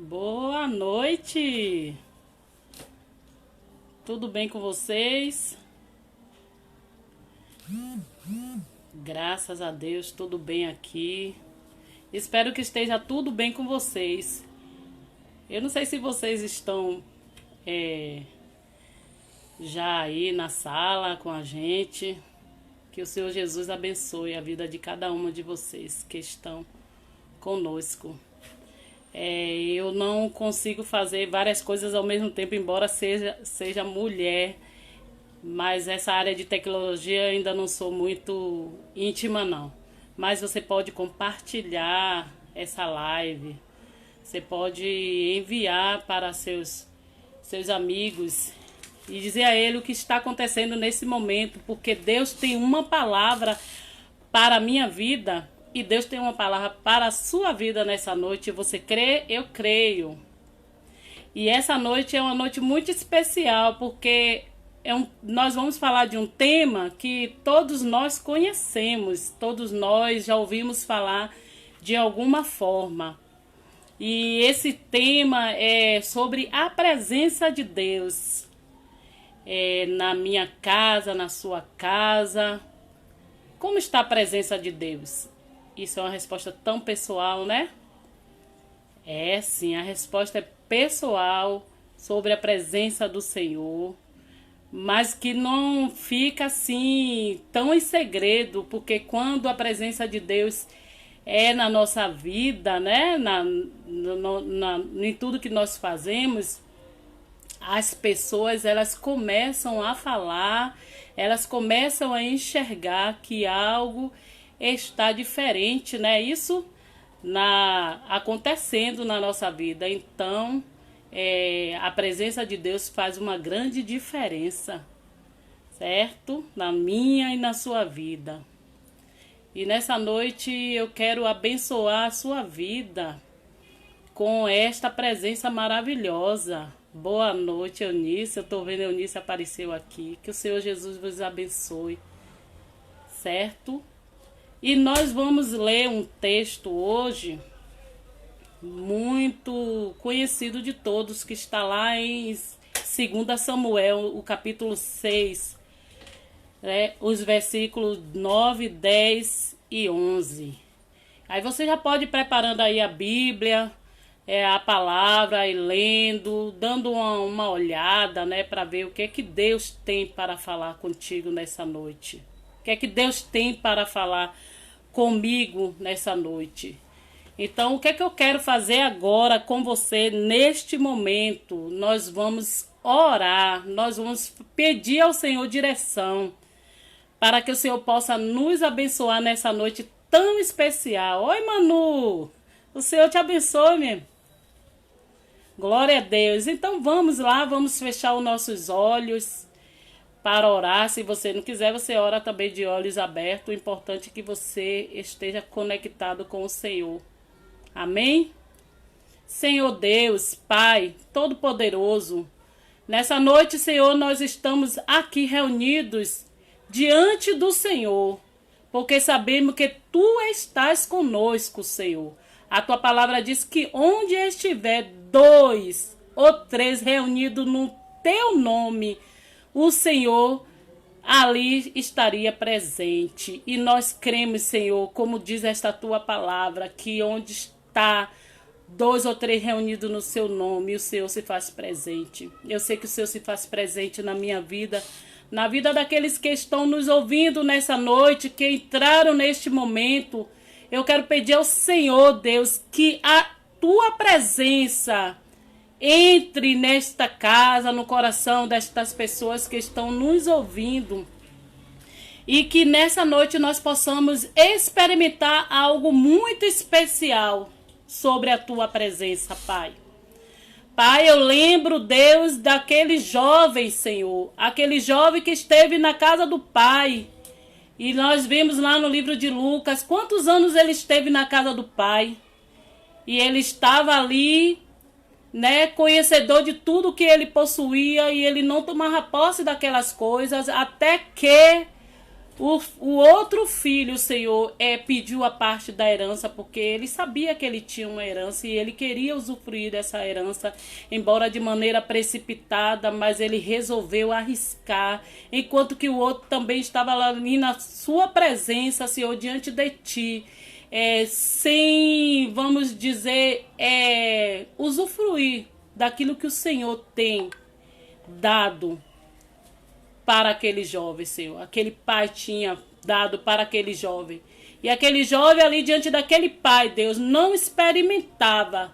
Boa noite! Tudo bem com vocês? Graças a Deus, tudo bem aqui. Espero que esteja tudo bem com vocês. Eu não sei se vocês estão já aí na sala com a gente. Que o Senhor Jesus abençoe a vida de cada uma de vocês que estão conosco. Eu não consigo fazer várias coisas ao mesmo tempo, embora seja mulher, mas essa área de tecnologia ainda não sou muito íntima não. Mas você pode compartilhar essa live, você pode enviar para seus amigos e dizer a ele o que está acontecendo nesse momento, porque Deus tem uma palavra para a minha vida. E Deus tem uma palavra para a sua vida nessa noite. Você crê? Eu creio. E essa noite é uma noite muito especial, porque nós vamos falar de um tema que todos nós conhecemos. Todos nós já ouvimos falar de alguma forma. E esse tema é sobre a presença de Deus. Na minha casa, na sua casa. Como está a presença de Deus? Isso é uma resposta tão pessoal, né? Sim, a resposta é pessoal sobre a presença do Senhor, mas que não fica assim tão em segredo, porque quando a presença de Deus é na nossa vida, né? Em tudo que nós fazemos, as pessoas elas começam a falar, elas começam a enxergar que algo está diferente, né? Isso acontecendo na nossa vida. Então, a presença de Deus faz uma grande diferença, certo? Na minha e na sua vida. E nessa noite eu quero abençoar a sua vida com esta presença maravilhosa. Boa noite, Eunice. Eu estou vendo a Eunice apareceu aqui. Que o Senhor Jesus vos abençoe, certo? E nós vamos ler um texto hoje muito conhecido de todos, que está lá em 2 Samuel, o capítulo 6, né, os versículos 9, 10 e 11. Aí você já pode ir preparando aí a Bíblia, a palavra, e lendo, dando uma olhada, né, para ver o que é que Deus tem para falar contigo nessa noite. O que é que Deus tem para falar comigo nessa noite? Então, o que é que eu quero fazer agora com você neste momento? Nós vamos orar, nós vamos pedir ao Senhor direção, para que o Senhor possa nos abençoar nessa noite tão especial. Oi, Manu! O Senhor te abençoe, meu. Glória a Deus. Então, vamos lá, vamos fechar os nossos olhos para orar. Se você não quiser, você ora também de olhos abertos. O importante é que você esteja conectado com o Senhor. Amém? Senhor Deus, Pai Todo-Poderoso, nessa noite, Senhor, nós estamos aqui reunidos diante do Senhor, porque sabemos que Tu estás conosco, Senhor. A Tua palavra diz que onde estiver 2 ou 3 reunidos no Teu nome, o Senhor ali estaria presente. E nós cremos, Senhor, como diz esta Tua palavra, que onde está 2 ou 3 reunidos no Seu nome, o Senhor se faz presente. Eu sei que o Senhor se faz presente na minha vida, na vida daqueles que estão nos ouvindo nessa noite, que entraram neste momento. Eu quero pedir ao Senhor, Deus, que a Tua presença entre nesta casa, no coração destas pessoas que estão nos ouvindo. E que nessa noite nós possamos experimentar algo muito especial sobre a Tua presença, Pai. Pai, eu lembro, Deus, daquele jovem, Senhor. Aquele jovem que esteve na casa do Pai. E nós vimos lá no livro de Lucas quantos anos ele esteve na casa do Pai. E ele estava ali, né, conhecedor de tudo que ele possuía, e ele não tomava posse daquelas coisas, até que O outro filho, o Senhor, pediu a parte da herança, porque ele sabia que ele tinha uma herança e ele queria usufruir dessa herança, embora de maneira precipitada, mas ele resolveu arriscar, enquanto que o outro também estava ali na sua presença, Senhor, diante de ti, sem, vamos dizer, usufruir daquilo que o Senhor tem dado para aquele jovem, Senhor. Aquele pai tinha dado para aquele jovem. E aquele jovem ali diante daquele pai, Deus, não experimentava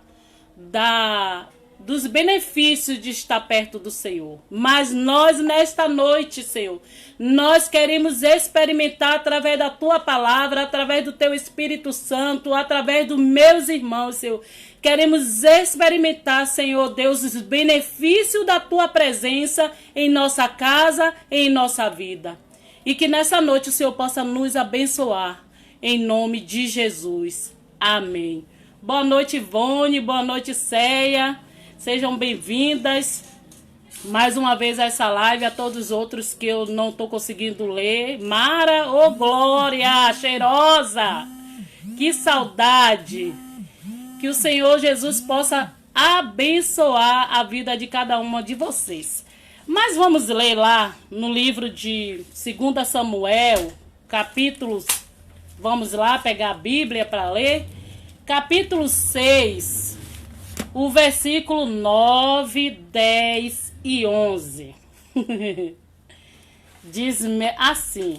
dos benefícios de estar perto do Senhor. Mas nós, nesta noite, Senhor, nós queremos experimentar através da Tua palavra, através do Teu Espírito Santo, através dos meus irmãos, Senhor. Queremos experimentar, Senhor Deus, os benefícios da Tua presença em nossa casa, em nossa vida. E que nessa noite o Senhor possa nos abençoar, em nome de Jesus. Amém. Boa noite, Ivone. Boa noite, Ceia. Sejam bem-vindas mais uma vez a essa live, a todos os outros que eu não estou conseguindo ler. Mara, ô Glória, cheirosa. Que saudade. Que o Senhor Jesus possa abençoar a vida de cada uma de vocês. Mas vamos ler lá no livro de 2 Samuel, capítulos. Vamos lá pegar a Bíblia para ler. Capítulo 6, o versículo 9, 10 e 11. Diz-me assim.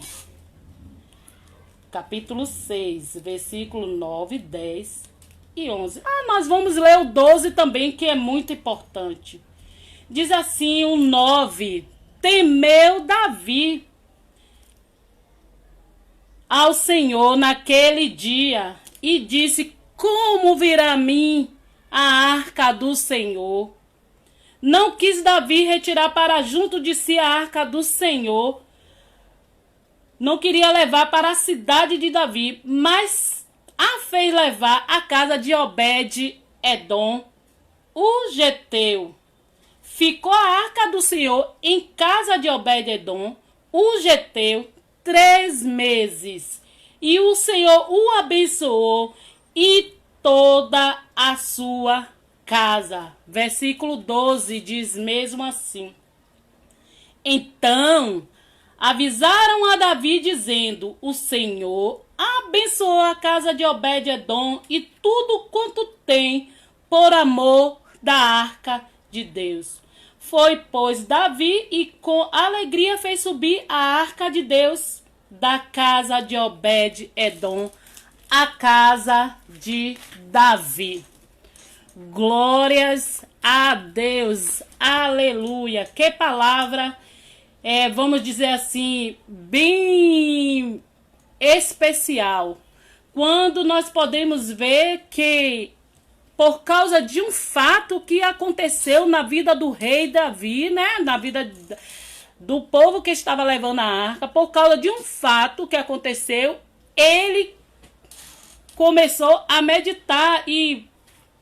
Capítulo 6, versículo 9, 10 e 11. Nós vamos ler o 12 também, que é muito importante. Diz assim o 9. Temeu Davi ao Senhor naquele dia e disse: como virá a mim a arca do Senhor? Não quis Davi retirar para junto de si a arca do Senhor. Não queria levar para a cidade de Davi, mas a fez levar à casa de Obed-Edom, o geteu. Ficou a arca do Senhor em casa de Obed-Edom, o geteu, 3 meses. E o Senhor o abençoou e toda a sua casa. Versículo 12 diz mesmo assim. Então avisaram a Davi dizendo: o Senhor abençoou a casa de Obed-Edom e tudo quanto tem por amor da arca de Deus. Foi, pois, Davi e com alegria fez subir a arca de Deus da casa de Obed-Edom, a casa de Davi. Glórias a Deus, aleluia. Que palavra, vamos dizer assim, bem especial. Quando nós podemos ver que, por causa de um fato que aconteceu na vida do rei Davi, né, na vida do povo que estava levando a arca, por causa de um fato que aconteceu, ele começou a meditar e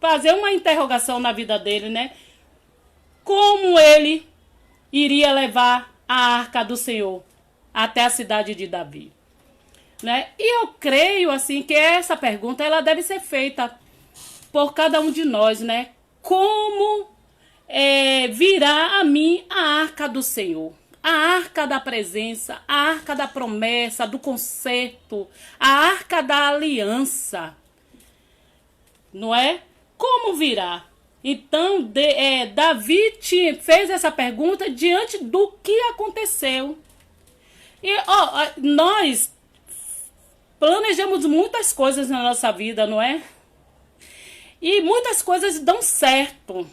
fazer uma interrogação na vida dele, né? Como ele iria levar a arca do Senhor até a cidade de Davi, né? E eu creio, assim, que essa pergunta, ela deve ser feita por cada um de nós, né? Como virá a mim a arca do Senhor? A arca da presença, a arca da promessa, do conserto, a arca da aliança, não é? Como virá? Então, Davi fez essa pergunta diante do que aconteceu. E nós planejamos muitas coisas na nossa vida, não é? E muitas coisas dão certo.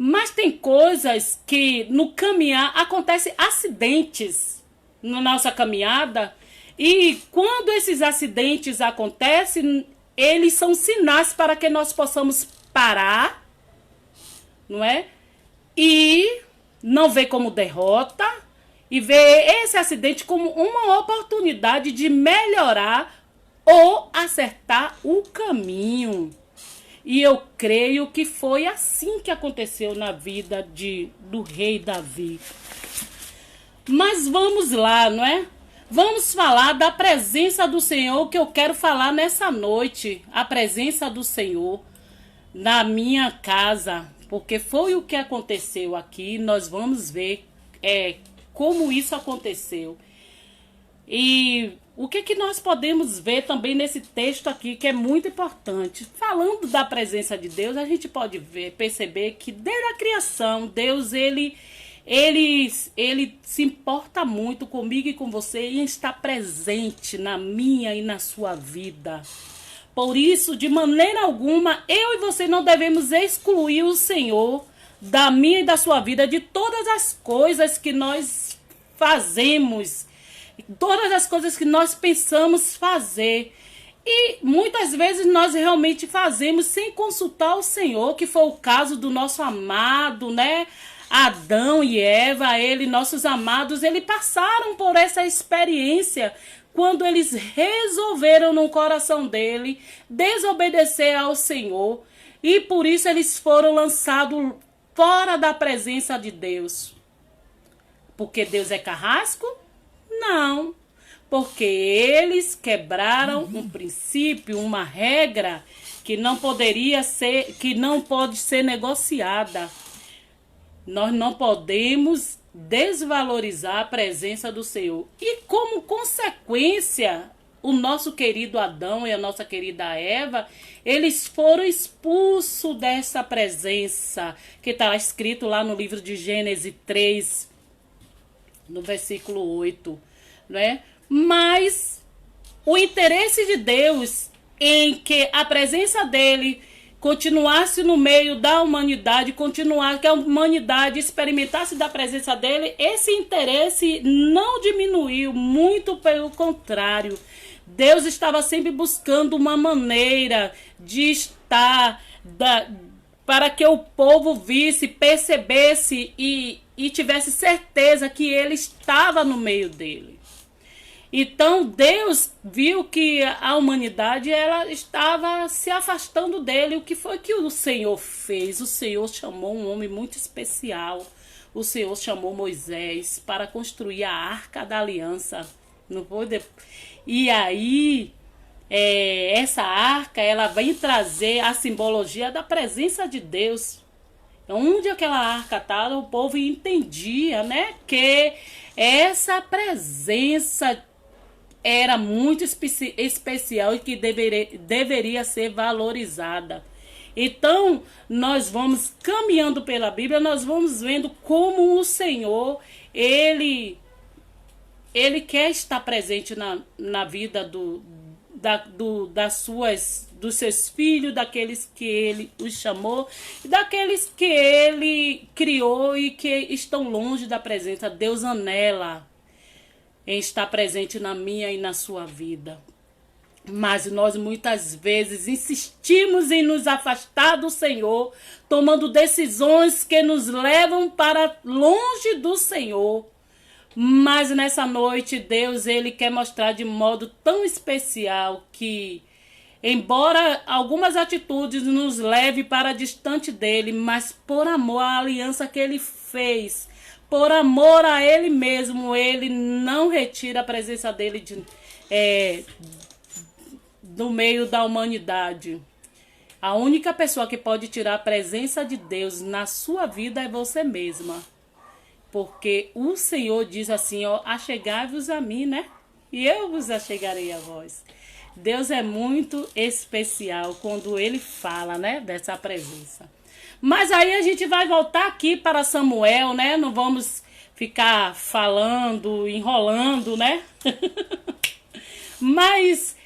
Mas tem coisas que no caminhar acontecem acidentes na nossa caminhada. E quando esses acidentes acontecem, eles são sinais para que nós possamos parar, não é? E não ver como derrota, e ver esse acidente como uma oportunidade de melhorar ou acertar o caminho. E eu creio que foi assim que aconteceu na vida do rei Davi. Mas vamos lá, não é? Vamos falar da presença do Senhor, que eu quero falar nessa noite. A presença do Senhor na minha casa, porque foi o que aconteceu aqui. Nós vamos ver como isso aconteceu. E o que nós podemos ver também nesse texto aqui, que é muito importante. Falando da presença de Deus, a gente pode perceber que desde a criação, Deus, ele se importa muito comigo e com você e está presente na minha e na sua vida. Por isso, de maneira alguma, eu e você não devemos excluir o Senhor da minha e da sua vida, de todas as coisas que nós fazemos, todas as coisas que nós pensamos fazer. E muitas vezes nós realmente fazemos sem consultar o Senhor, que foi o caso do nosso amado, né? Adão e Eva, nossos amados, eles passaram por essa experiência quando eles resolveram no coração dele desobedecer ao Senhor. E por isso eles foram lançados fora da presença de Deus. Porque Deus é carrasco? Não. Porque eles quebraram um princípio, uma regra que não poderia ser, que não pode ser negociada. Nós não podemos desvalorizar a presença do Senhor. E como consequência, o nosso querido Adão e a nossa querida Eva, eles foram expulsos dessa presença, que está escrito lá no livro de Gênesis 3, no versículo 8, né? Mas o interesse de Deus em que a presença dele continuasse no meio da humanidade, que a humanidade experimentasse da presença dele, esse interesse não diminuiu, muito pelo contrário. Deus estava sempre buscando uma maneira de estar, para que o povo visse, percebesse e tivesse certeza que ele estava no meio dele. Então Deus viu que a humanidade ela estava se afastando dele. O que foi que o Senhor fez? O Senhor chamou um homem muito especial. O Senhor chamou Moisés para construir a Arca da Aliança. Não foi? E aí essa arca ela vem trazer a simbologia da presença de Deus. Onde aquela arca estava, o povo entendia, né, que essa presença era muito especial e que deveria ser valorizada. Então, nós vamos caminhando pela Bíblia, nós vamos vendo como o Senhor, Ele quer estar presente na vida dos seus filhos, daqueles que Ele os chamou, e daqueles que Ele criou e que estão longe da presença. Deus anela em estar presente na minha e na sua vida. Mas nós muitas vezes insistimos em nos afastar do Senhor, tomando decisões que nos levam para longe do Senhor. Mas nessa noite Deus ele quer mostrar de modo tão especial que, embora algumas atitudes nos levem para distante dele, mas por amor à aliança que ele fez, por amor a ele mesmo, ele não retira a presença dele do meio da humanidade. A única pessoa que pode tirar a presença de Deus na sua vida é você mesma. Porque o Senhor diz assim, ó, achegai-vos a mim, né? E eu vos achegarei a vós. Deus é muito especial quando ele fala, né, dessa presença. Mas aí a gente vai voltar aqui para Samuel, né? Não vamos ficar falando, enrolando, né? Mas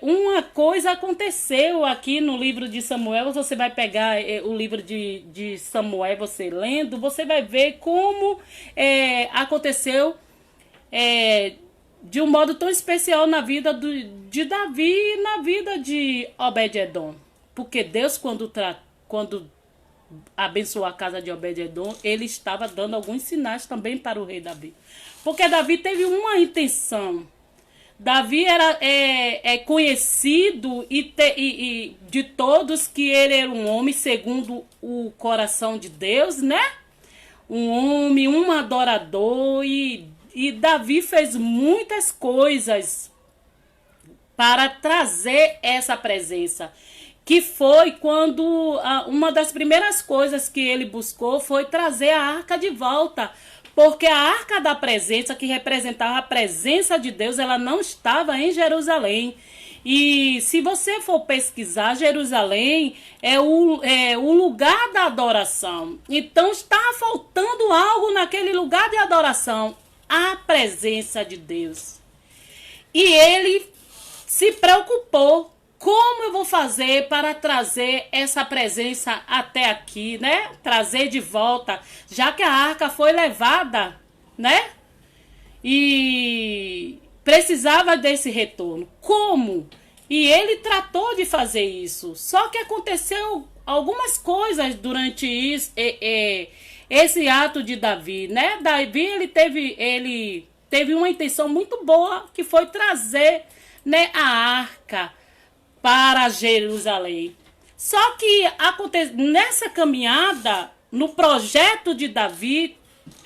uma coisa aconteceu aqui no livro de Samuel. Você vai pegar o livro de Samuel, você lendo, você vai ver como aconteceu de um modo tão especial na vida de Davi e na vida de Obed-edom. Porque Deus, quando abençoou a casa de Obed-edom, ele estava dando alguns sinais também para o rei Davi. Porque Davi teve uma intenção. Davi era conhecido e de todos que ele era um homem segundo o coração de Deus, né? Um homem, um adorador, e e Davi fez muitas coisas para trazer essa presença. Que foi quando uma das primeiras coisas que ele buscou foi trazer a arca de volta. Porque a arca da presença, que representava a presença de Deus, ela não estava em Jerusalém. E se você for pesquisar, Jerusalém é o lugar da adoração. Então está faltando algo naquele lugar de adoração, a presença de Deus. E ele se preocupou, como eu vou fazer para trazer essa presença até aqui, né? Trazer de volta, já que a arca foi levada, né? E precisava desse retorno. Como? E ele tratou de fazer isso. Só que aconteceu algumas coisas durante isso, esse ato de Davi, né? Davi, ele teve uma intenção muito boa, que foi trazer, né, a arca para Jerusalém. Só que nessa caminhada, no projeto de Davi,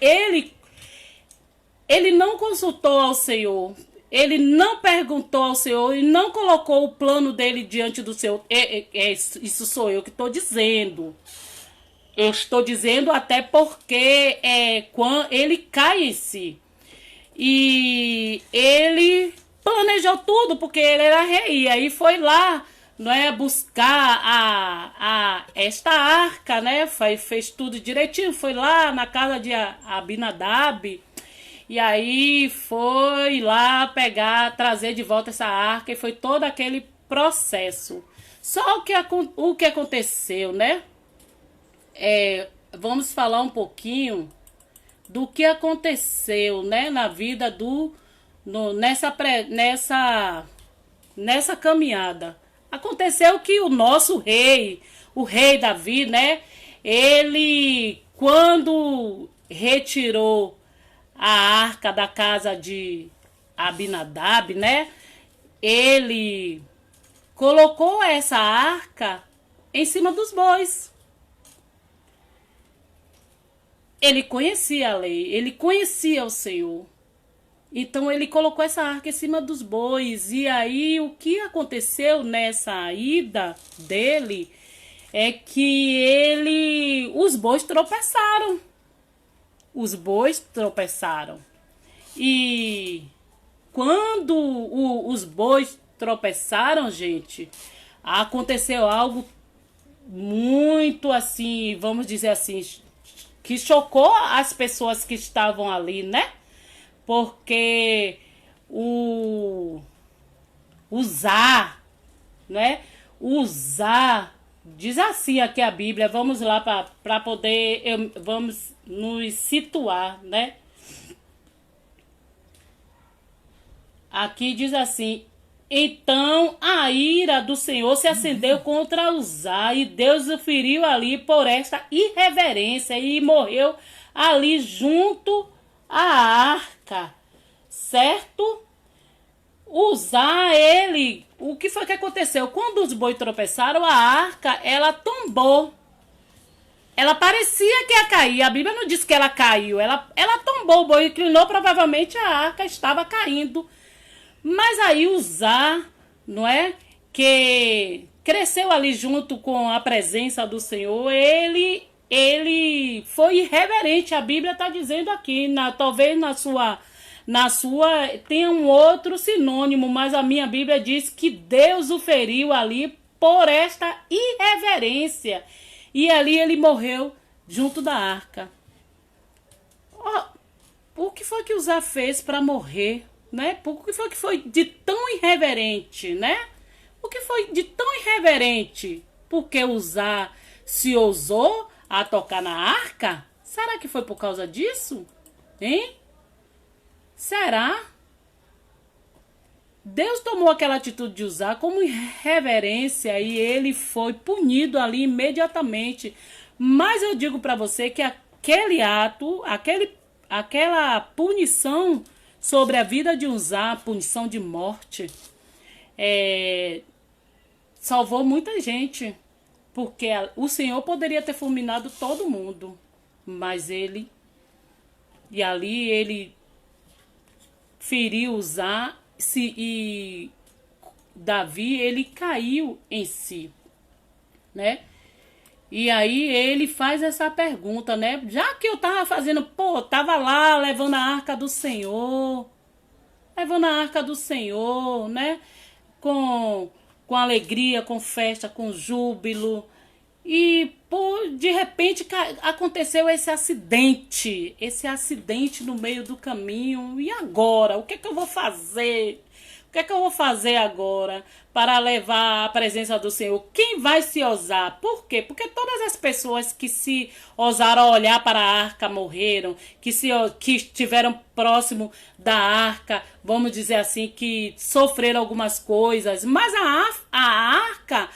ele não consultou ao Senhor. Ele não perguntou ao Senhor e não colocou o plano dele diante do Senhor. Isso sou eu que estou dizendo. Eu estou dizendo até porque quando ele cai em si. E ele planejou tudo, porque ele era rei. E aí foi lá, não é, buscar esta arca, né? Fez tudo direitinho. Foi lá na casa de Abinadab. E aí foi lá trazer de volta essa arca, e foi todo aquele processo. Só o que aconteceu, né? Vamos falar um pouquinho do que aconteceu, né, na vida nessa caminhada. Aconteceu que o nosso rei, o rei Davi, né? Ele, quando retirou a arca da casa de Abinadab, né? Ele colocou essa arca em cima dos bois. Ele conhecia a lei, ele conhecia o Senhor. Então ele colocou essa arca em cima dos bois. E aí o que aconteceu nessa ida dele é que os bois tropeçaram. Os bois tropeçaram. E quando os bois tropeçaram, gente, aconteceu algo muito assim, vamos dizer assim, que chocou as pessoas que estavam ali, né? Porque usar, né? Usar, diz assim aqui a Bíblia, vamos lá para poder, vamos nos situar, né? Aqui diz assim: então a ira do Senhor se acendeu contra Uzá, e Deus o feriu ali por esta irreverência, e morreu ali junto à arca, certo? Uzá, o que foi que aconteceu? Quando os bois tropeçaram, a arca, ela tombou. Ela parecia que ia cair. A Bíblia não diz que ela caiu. Ela tombou, o boi inclinou, provavelmente a arca estava caindo. Mas aí Uzá, não é? Que cresceu ali junto com a presença do Senhor, ele foi irreverente. A Bíblia está dizendo aqui, talvez na sua tem um outro sinônimo, mas a minha Bíblia diz que Deus o feriu ali por esta irreverência. E ali ele morreu junto da arca. O que foi que Uzá fez para morrer, né? O que foi de tão irreverente, né? O que foi de tão irreverente? Porque Uzá se ousou a tocar na arca? Será que foi por causa disso? Hein? Será? Deus tomou aquela atitude de Uzá como irreverência e ele foi punido ali imediatamente. Mas eu digo para você que aquele ato, aquela punição sobre a vida de Uzá, punição de morte, salvou muita gente. Porque o Senhor poderia ter fulminado todo mundo. Mas ele feriu Uzá e Davi, ele caiu em si, né? E aí ele faz essa pergunta, né? Já que eu tava fazendo, tava lá levando a arca do Senhor, né? Com alegria, com festa, com júbilo. E de repente aconteceu esse acidente no meio do caminho. E agora? O que é que eu vou fazer? O que é que eu vou fazer agora para levar a presença do Senhor? Quem vai se ousar? Por quê? Porque todas as pessoas que se ousaram olhar para a arca morreram, que estiveram próximo da arca, vamos dizer assim, que sofreram algumas coisas. Mas a arca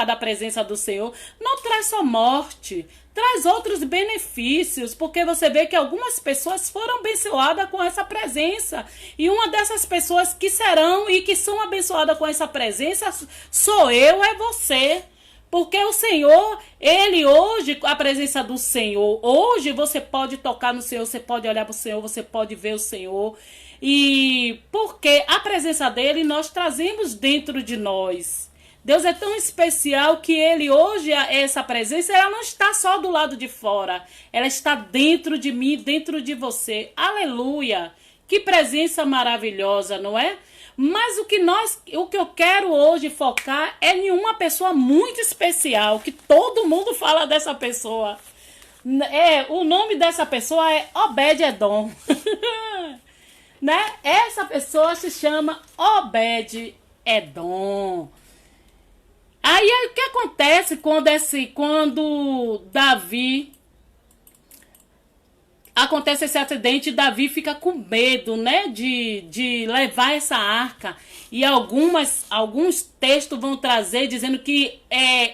da presença do Senhor não traz só morte, traz outros benefícios, porque você vê que algumas pessoas foram abençoadas com essa presença, e uma dessas pessoas que serão e que são abençoadas com essa presença sou eu, é você. Porque o Senhor, ele hoje, a presença do Senhor, hoje você pode tocar no Senhor, você pode olhar para o Senhor, você pode ver o Senhor, e porque a presença dele nós trazemos dentro de nós. Deus é tão especial que ele hoje, essa presença, ela não está só do lado de fora. Ela está dentro de mim, dentro de você. Aleluia! Que presença maravilhosa, não é? Mas o que eu quero hoje focar é em uma pessoa muito especial, que todo mundo fala dessa pessoa. O nome dessa pessoa é Obed-Edom. Né? Essa pessoa se chama Obed-Edom. Aí o que acontece quando Davi acontece esse acidente, Davi fica com medo, né, de levar essa arca. E alguns textos vão trazer dizendo que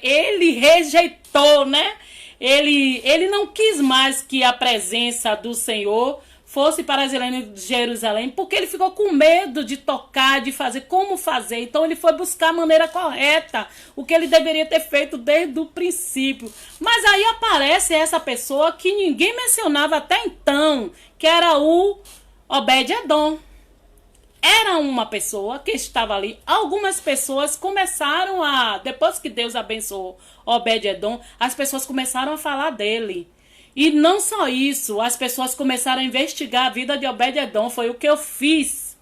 ele rejeitou, né? Ele não quis mais que a presença do Senhor fosse para Jerusalém, porque ele ficou com medo de tocar, de fazer, como fazer. Então ele foi buscar a maneira correta, o que ele deveria ter feito desde o princípio. Mas aí aparece essa pessoa que ninguém mencionava até então, que era o Obed-Edom. Era uma pessoa que estava ali. Algumas pessoas começaram depois que Deus abençoou Obed-Edom, as pessoas começaram a falar dele. E não só isso, as pessoas começaram a investigar a vida de Obed-Edom. Foi o que eu fiz.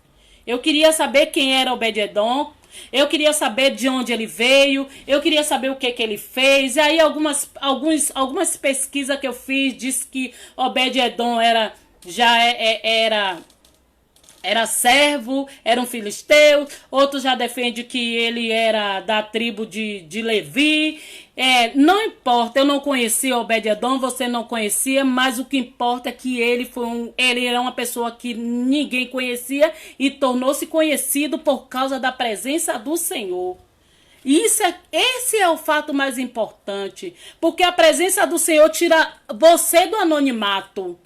Eu queria saber quem era Obed-Edom. Eu queria saber de onde ele veio. Eu queria saber o que ele fez. E aí algumas pesquisas que eu fiz diz que Obed-Edom era servo, era um filisteu. Outros já defendem que ele era da tribo de Levi. Não importa, eu não conhecia Obed-Edom, você não conhecia, mas o que importa é que ele era uma pessoa que ninguém conhecia e tornou-se conhecido por causa da presença do Senhor. Esse é o fato mais importante, porque a presença do Senhor tira você do anonimato.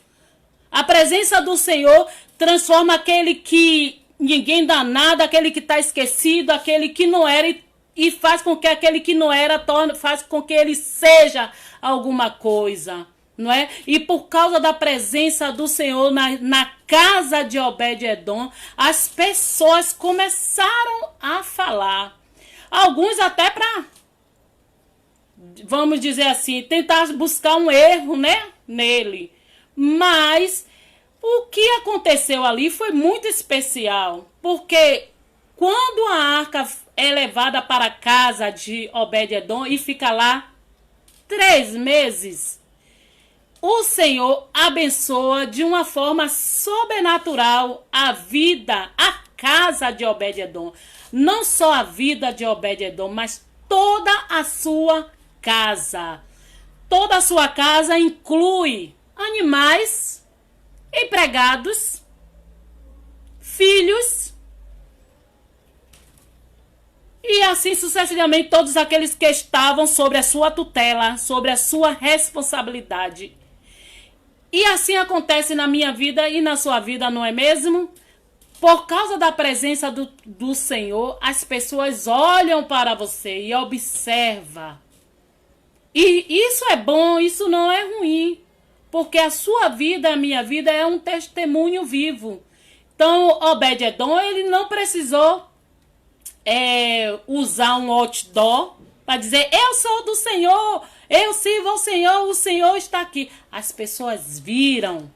A presença do Senhor transforma aquele que ninguém dá nada, aquele que está esquecido, aquele que não era, e faz com que aquele que não era, faz com que ele seja alguma coisa, não é? E por causa da presença do Senhor na casa de Obed-Edom, as pessoas começaram a falar. Alguns até para, vamos dizer assim, tentar buscar um erro, né, nele. Mas o que aconteceu ali foi muito especial, porque quando a arca é levada para a casa de Obed-Edom e fica lá 3 meses, o Senhor abençoa de uma forma sobrenatural a casa de Obed-Edom. Não só a vida de Obed-Edom, mas toda a sua casa. Toda a sua casa inclui animais, empregados, filhos, e assim sucessivamente todos aqueles que estavam sobre a sua tutela, sobre a sua responsabilidade. E assim acontece na minha vida e na sua vida, não é mesmo? Por causa da presença do Senhor, as pessoas olham para você e observam. E isso é bom, isso não é ruim. Porque a sua vida, a minha vida, é um testemunho vivo. Então, Obed-edom, ele não precisou usar um outdoor para dizer, eu sou do Senhor, eu sirvo ao Senhor, o Senhor está aqui. As pessoas viram,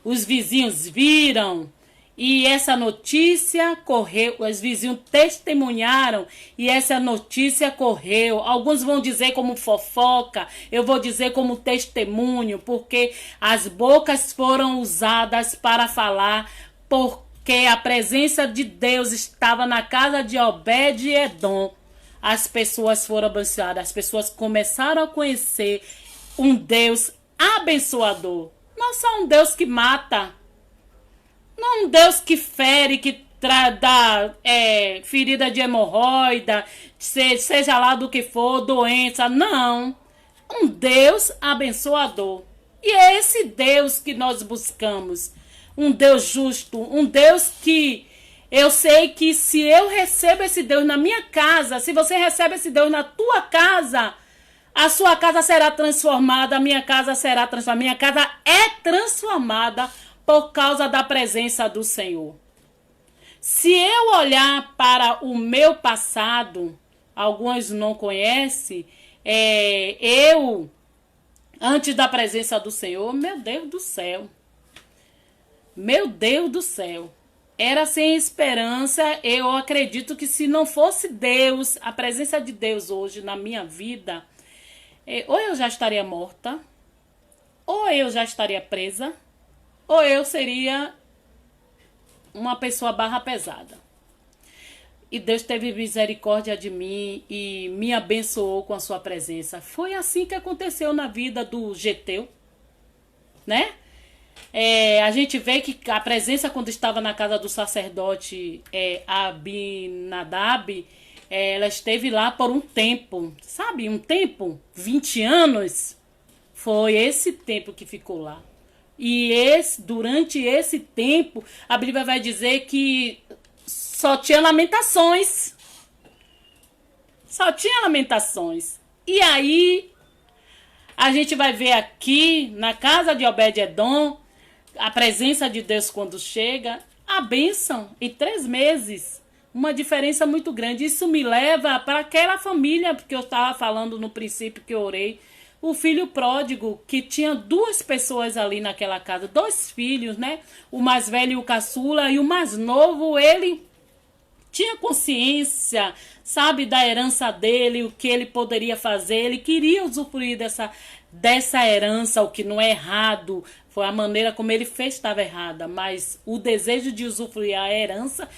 os vizinhos viram, e essa notícia correu, os vizinhos testemunharam, e essa notícia correu. Alguns vão dizer como fofoca, eu vou dizer como testemunho, porque as bocas foram usadas para falar, porque a presença de Deus estava na casa de Obed-edom. As pessoas foram abençoadas, as pessoas começaram a conhecer um Deus abençoador. Não só um Deus que mata, não um Deus que fere, que dá ferida de hemorroida, seja lá do que for, doença. Não. Um Deus abençoador. E é esse Deus que nós buscamos. Um Deus justo. Um Deus que eu sei que se eu recebo esse Deus na minha casa, se você recebe esse Deus na tua casa, a sua casa será transformada, a minha casa será transformada. Minha casa é transformada por causa da presença do Senhor. Se eu olhar para o meu passado, alguns não conhecem, eu, antes da presença do Senhor, meu Deus do céu. Meu Deus do céu. Era sem esperança. Eu acredito que se não fosse Deus, a presença de Deus hoje na minha vida, ou eu já estaria morta, ou eu já estaria presa, ou eu seria uma pessoa barra pesada. E Deus teve misericórdia de mim e me abençoou com a sua presença. Foi assim que aconteceu na vida do Geteu, né? A gente vê que a presença, quando estava na casa do sacerdote Abinadab, ela esteve lá por um tempo, sabe? Um tempo, 20 anos. Foi esse tempo que ficou lá. E durante esse tempo, a Bíblia vai dizer que só tinha lamentações. Só tinha lamentações. E aí, a gente vai ver aqui, na casa de Obed-edom, a presença de Deus quando chega, a bênção em 3 meses. Uma diferença muito grande. Isso me leva para aquela família que eu estava falando no princípio que eu orei. O filho pródigo, que tinha 2 pessoas ali naquela casa, 2 filhos, né? O mais velho e o caçula, e o mais novo, ele tinha consciência, sabe, da herança dele, o que ele poderia fazer. Ele queria usufruir dessa herança, o que não é errado. Foi a maneira como ele fez estava errada, mas o desejo de usufruir a herança,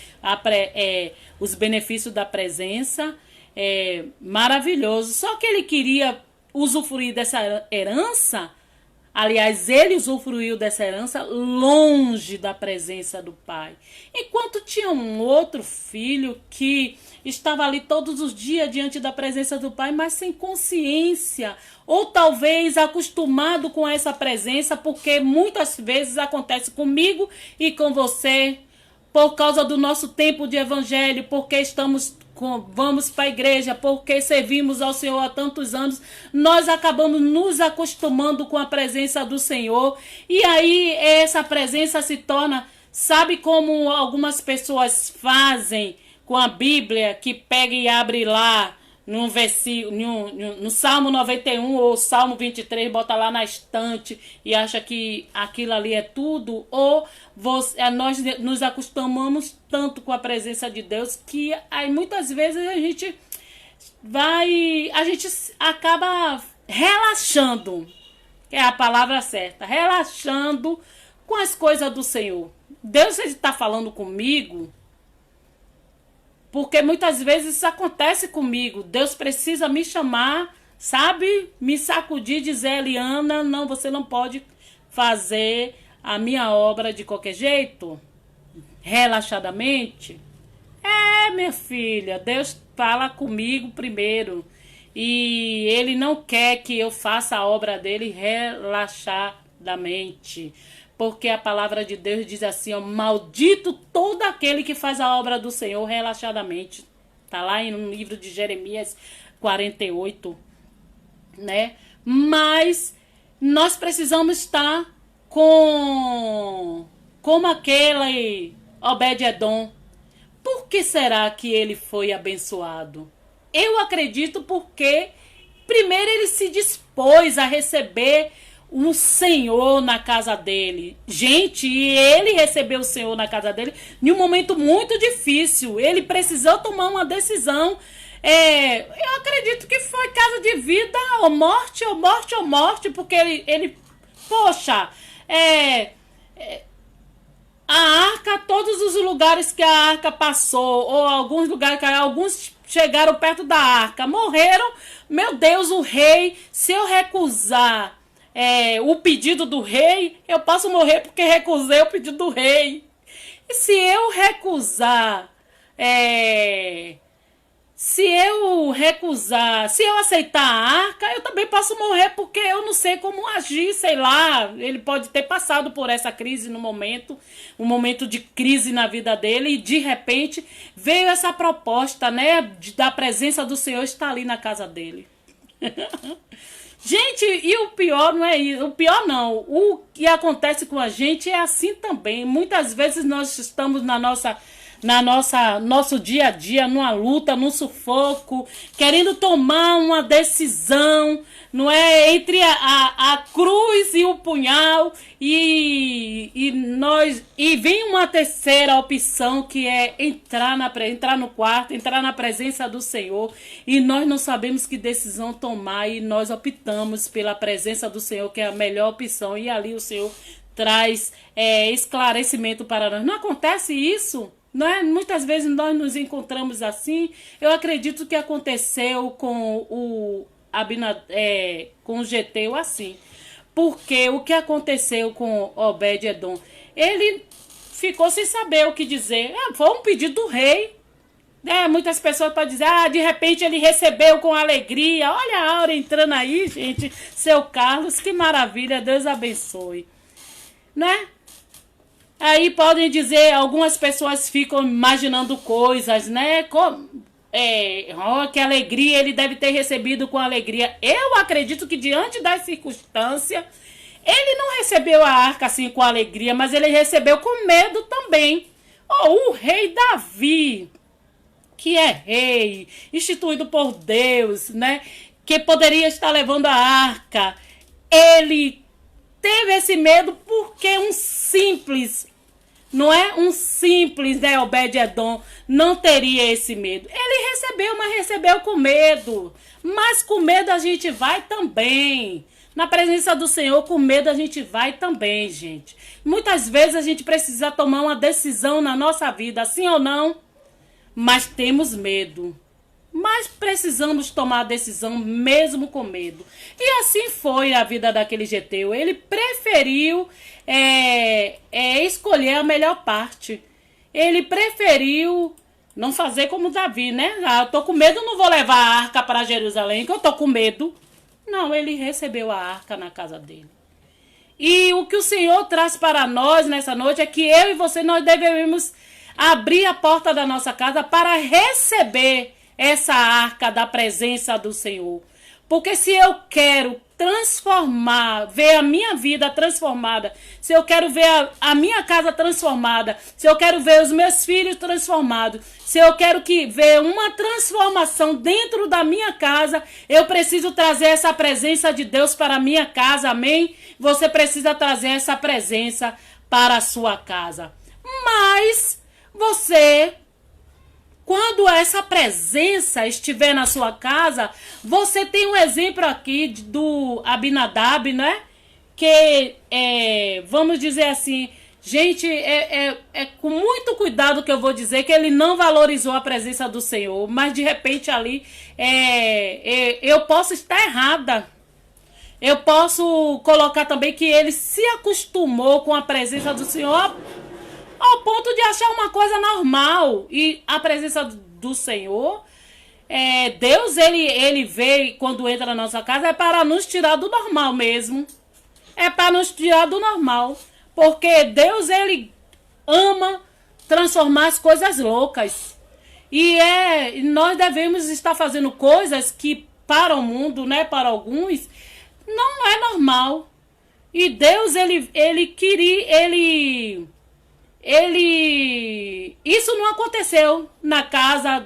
os benefícios da presença, é maravilhoso. Só que ele queria usufruir dessa herança, aliás, ele usufruiu dessa herança longe da presença do pai. Enquanto tinha um outro filho que estava ali todos os dias diante da presença do pai, mas sem consciência, ou talvez acostumado com essa presença, porque muitas vezes acontece comigo e com você, por causa do nosso tempo de evangelho, porque vamos para a igreja, porque servimos ao Senhor há tantos anos, nós acabamos nos acostumando com a presença do Senhor, e aí essa presença se torna, sabe como algumas pessoas fazem com a Bíblia, que pega e abre lá no versículo, no Salmo 91 ou Salmo 23, bota lá na estante e acha que aquilo ali é tudo, ou nós nos acostumamos tanto com a presença de Deus que aí muitas vezes a gente acaba relaxando, que é a palavra certa, relaxando com as coisas do Senhor. Deus está falando comigo, porque muitas vezes isso acontece comigo. Deus precisa me chamar, sabe? Me sacudir e dizer, Eliana, não, você não pode fazer a minha obra de qualquer jeito, relaxadamente. Minha filha, Deus fala comigo primeiro. E Ele não quer que eu faça a obra dele relaxadamente. Porque a palavra de Deus diz assim, ó, maldito todo aquele que faz a obra do Senhor relaxadamente. Tá lá no livro de Jeremias 48, né? Mas nós precisamos estar como aquele Obed-edom, por que será que ele foi abençoado? Eu acredito porque, primeiro, ele se dispôs a receber o Senhor na casa dele. Gente, e ele recebeu o Senhor na casa dele em um momento muito difícil. Ele precisou tomar uma decisão. Eu acredito que foi caso de vida ou morte, ou morte, ou morte, porque poxa, a arca, todos os lugares que a arca passou, ou alguns lugares que alguns chegaram perto da arca, morreram. Meu Deus, o rei, se eu recusar o pedido do rei, eu posso morrer porque recusei o pedido do rei. E se eu recusar, se eu aceitar a arca, eu também posso morrer porque eu não sei como agir, sei lá. Ele pode ter passado por essa crise no momento, um momento de crise na vida dele, e de repente veio essa proposta, né, da presença do Senhor estar ali na casa dele. Gente, e o pior não é isso, o pior não, o que acontece com a gente é assim também. Muitas vezes nós estamos nosso dia a dia, numa luta, num sufoco, querendo tomar uma decisão, não é, entre a cruz e o punhal, e vem uma terceira opção, que é entrar no quarto, entrar na presença do Senhor, e nós não sabemos que decisão tomar, e nós optamos pela presença do Senhor, que é a melhor opção, e ali o Senhor traz esclarecimento para nós. Não acontece isso? Não é? Muitas vezes nós nos encontramos assim. Eu acredito que aconteceu com com o Geteu assim. Porque o que aconteceu com Obed-edom? Ele ficou sem saber o que dizer. Foi um pedido do rei. Muitas pessoas podem dizer, de repente ele recebeu com alegria. Olha a Aura entrando aí, gente. Seu Carlos, que maravilha. Deus abençoe. Né? Aí podem dizer, algumas pessoas ficam imaginando coisas, né? Que alegria, ele deve ter recebido com alegria. Eu acredito que diante das circunstâncias, ele não recebeu a arca assim com alegria, mas ele recebeu com medo também. O rei Davi, que é rei, instituído por Deus, né? Que poderia estar levando a arca, ele teve esse medo porque um simples, não é? Um simples, né, Obed-edom, não teria esse medo. Ele recebeu, mas recebeu com medo. Mas com medo a gente vai também. Na presença do Senhor, com medo a gente vai também, gente. Muitas vezes a gente precisa tomar uma decisão na nossa vida, sim ou não? Mas temos medo. Mas precisamos tomar a decisão mesmo com medo. E assim foi a vida daquele Geteu. Ele preferiu escolher a melhor parte. Ele preferiu não fazer como Davi, né? Eu tô com medo, não vou levar a arca para Jerusalém, que eu tô com medo. Não, ele recebeu a arca na casa dele. E o que o Senhor traz para nós nessa noite é que eu e você, nós devemos abrir a porta da nossa casa para receber essa arca da presença do Senhor. Porque se eu quero transformar, ver a minha vida transformada, se eu quero ver a minha casa transformada, se eu quero ver os meus filhos transformados, se eu quero ver uma transformação dentro da minha casa, eu preciso trazer essa presença de Deus para a minha casa, amém? Você precisa trazer essa presença para a sua casa. Mas você, quando essa presença estiver na sua casa, você tem um exemplo aqui do Abinadab, né? Que, vamos dizer assim, gente, com muito cuidado que eu vou dizer que ele não valorizou a presença do Senhor, mas de repente ali, eu posso estar errada. Eu posso colocar também que ele se acostumou com a presença do Senhor ao ponto de achar uma coisa normal. E a presença do Senhor, Deus, ele veio quando entra na nossa casa, é para nos tirar do normal mesmo. É para nos tirar do normal. Porque Deus, ele ama transformar as coisas loucas. E nós devemos estar fazendo coisas que para o mundo, né, para alguns, não é normal. E Deus, ele Isso não aconteceu na casa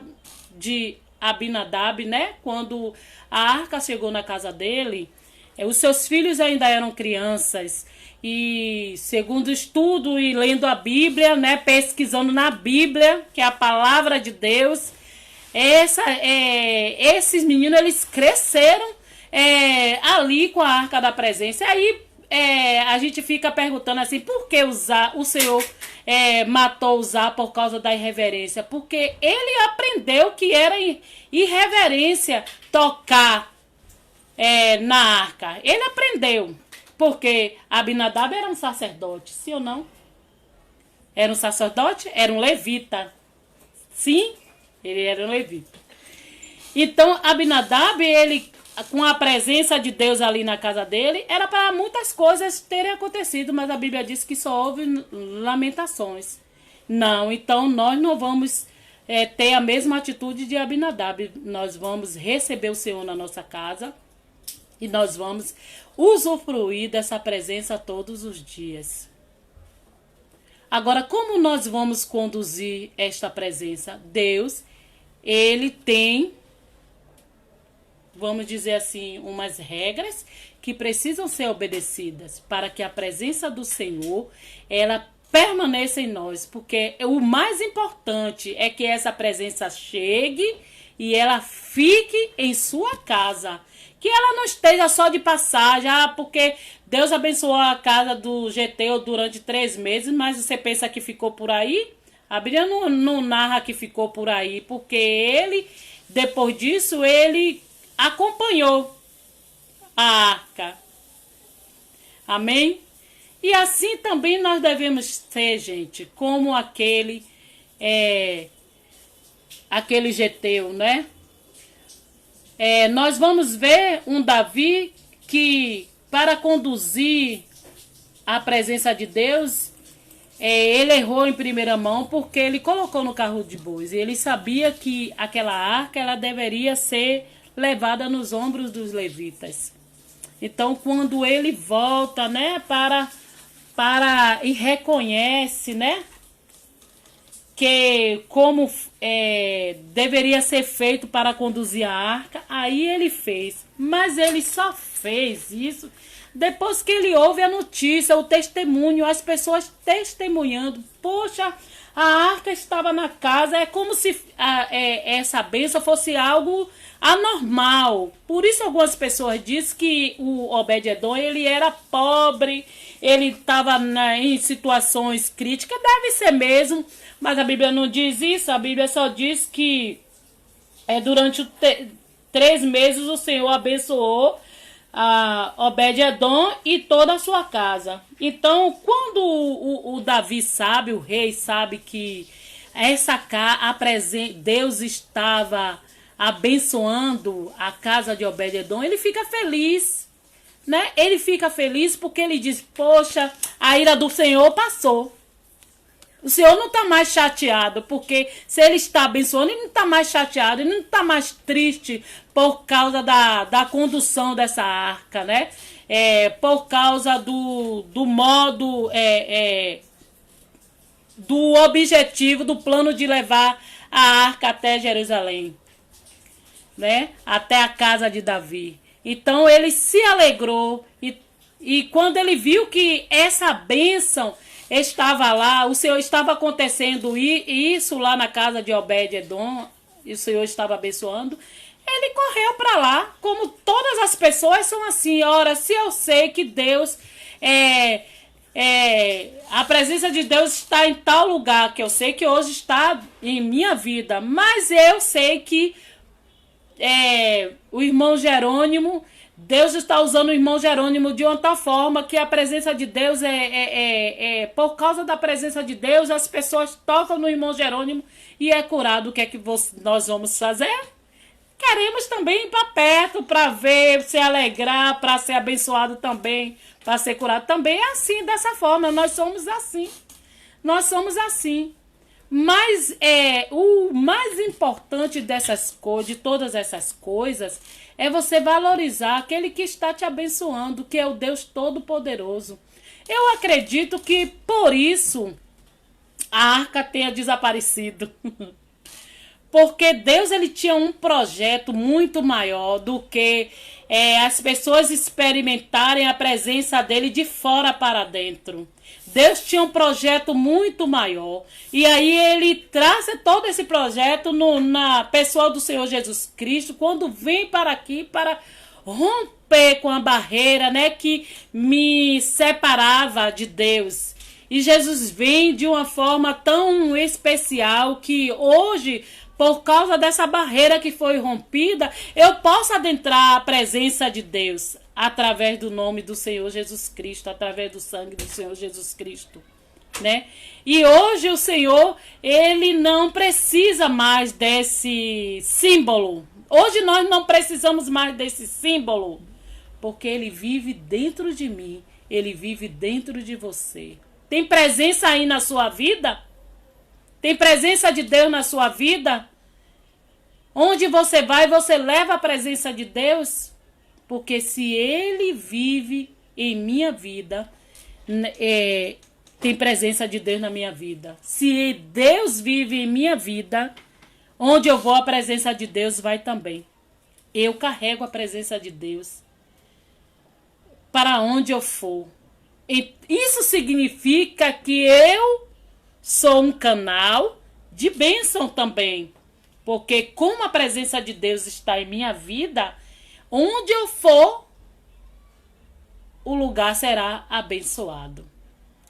de Abinadab, né? Quando a arca chegou na casa dele, os seus filhos ainda eram crianças. E segundo estudo e lendo a Bíblia, né? Pesquisando na Bíblia, que é a palavra de Deus, esses meninos, eles cresceram ali com a arca da presença. E aí a gente fica perguntando assim, por que o Senhor matou Uzá por causa da irreverência? Porque ele aprendeu que era irreverência tocar na arca. Ele aprendeu, porque Abinadab era um sacerdote, sim ou não? Era um sacerdote? Era um levita. Sim, ele era um levita. Então, Abinadab, ele, com a presença de Deus ali na casa dele, era para muitas coisas terem acontecido, mas a Bíblia diz que só houve lamentações. Não, então nós não vamos ter a mesma atitude de Abinadab. Nós vamos receber o Senhor na nossa casa e nós vamos usufruir dessa presença todos os dias. Agora, como nós vamos conduzir esta presença? Deus, ele tem, vamos dizer assim, umas regras que precisam ser obedecidas para que a presença do Senhor, ela permaneça em nós, porque o mais importante é que essa presença chegue e ela fique em sua casa. Que ela não esteja só de passagem, porque Deus abençoou a casa do Geteu durante 3 meses, mas você pensa que ficou por aí? A Bíblia não narra que ficou por aí, porque ele, depois disso, ele acompanhou a arca. Amém? E assim também nós devemos ser, gente, como aquele Geteu, né? Nós vamos ver um Davi que, para conduzir a presença de Deus, ele errou em primeira mão porque ele colocou no carro de bois. E ele sabia que aquela arca ela deveria ser levada nos ombros dos levitas. Então, quando ele volta, né, e reconhece, né, que como deveria ser feito para conduzir a arca, aí ele fez. Mas ele só fez isso depois que ele ouve a notícia, o testemunho, as pessoas testemunhando. Poxa, a arca estava na casa, é como se essa bênção fosse algo anormal. Por isso algumas pessoas dizem que o Obed-edom, ele era pobre, ele estava em situações críticas, deve ser mesmo, mas a Bíblia não diz isso. A Bíblia só diz que durante 3 meses o Senhor abençoou a Obed-edom e toda a sua casa. Então, quando o Davi sabe, o rei sabe que Deus estava abençoando a casa de Obed-edom, ele fica feliz, né? Ele fica feliz porque ele diz, poxa, a ira do Senhor passou. O Senhor não está mais chateado, porque se ele está abençoando, ele não está mais chateado, ele não está mais triste por causa da condução dessa arca, né? Por causa do modo, do objetivo, do plano de levar a arca até Jerusalém, né? Até a casa de Davi. Então ele se alegrou e quando ele viu que essa bênção estava lá, o Senhor estava acontecendo isso lá na casa de Obed-edom, e o Senhor estava abençoando, ele correu para lá, como todas as pessoas são assim. Ora, se eu sei que Deus, a presença de Deus está em tal lugar, que eu sei que hoje está em minha vida, mas eu sei que o irmão Jerônimo, Deus está usando o irmão Jerônimo de uma tal forma que a presença de Deus por causa da presença de Deus, as pessoas tocam no irmão Jerônimo e é curado. O que é que nós vamos fazer? Queremos também ir para perto para ver, se alegrar, para ser abençoado também, para ser curado também. É assim, dessa forma, nós somos assim. Nós somos assim. Mas o mais importante de todas essas coisas, é você valorizar aquele que está te abençoando, que é o Deus Todo-Poderoso. Eu acredito que por isso a arca tenha desaparecido. Porque Deus ele tinha um projeto muito maior do que as pessoas experimentarem a presença dele de fora para dentro. Deus tinha um projeto muito maior. E aí ele traz todo esse projeto na pessoa do Senhor Jesus Cristo, quando vem para aqui para romper com a barreira, né, que me separava de Deus. E Jesus vem de uma forma tão especial que hoje, por causa dessa barreira que foi rompida, eu posso adentrar a presença de Deus através do nome do Senhor Jesus Cristo, através do sangue do Senhor Jesus Cristo, né? E hoje o Senhor, ele não precisa mais desse símbolo. Hoje nós não precisamos mais desse símbolo, porque ele vive dentro de mim, ele vive dentro de você. Tem presença aí na sua vida? Tem presença de Deus na sua vida? Onde você vai, você leva a presença de Deus? Porque se ele vive em minha vida, tem presença de Deus na minha vida. Se Deus vive em minha vida, onde eu vou, a presença de Deus vai também. Eu carrego a presença de Deus para onde eu for. E isso significa que eu sou um canal de bênção também. Porque como a presença de Deus está em minha vida, onde eu for, o lugar será abençoado.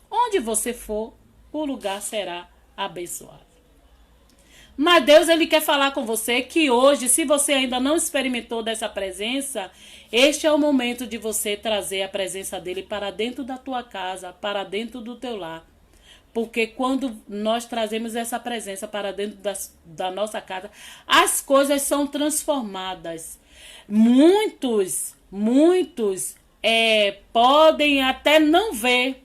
Onde você for, o lugar será abençoado. Mas Deus, ele quer falar com você que hoje, se você ainda não experimentou dessa presença, este é o momento de você trazer a presença dele para dentro da tua casa, para dentro do teu lar. Porque quando nós trazemos essa presença para dentro da nossa casa, as coisas são transformadas. Muitos podem até não ver,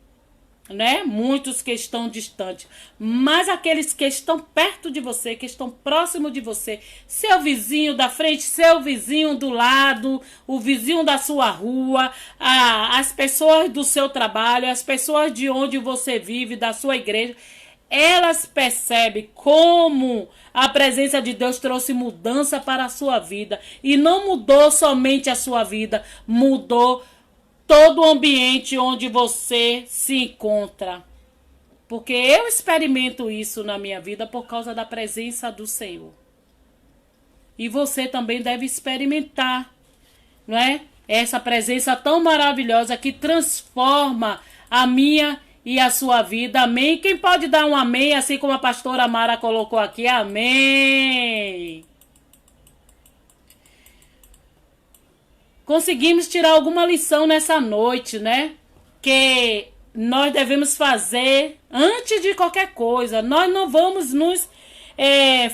né? Muitos que estão distantes, mas aqueles que estão perto de você, que estão próximo de você, seu vizinho da frente, seu vizinho do lado, o vizinho da sua rua, as pessoas do seu trabalho, as pessoas de onde você vive, da sua igreja, elas percebem como a presença de Deus trouxe mudança para a sua vida. E não mudou somente a sua vida, mudou todo o ambiente onde você se encontra. Porque eu experimento isso na minha vida por causa da presença do Senhor. E você também deve experimentar, não é? Essa presença tão maravilhosa que transforma a minha e a sua vida. Amém? Quem pode dar um amém, assim como a pastora Mara colocou aqui? Amém! Conseguimos tirar alguma lição nessa noite, né? Que nós devemos fazer antes de qualquer coisa. Nós não vamos nos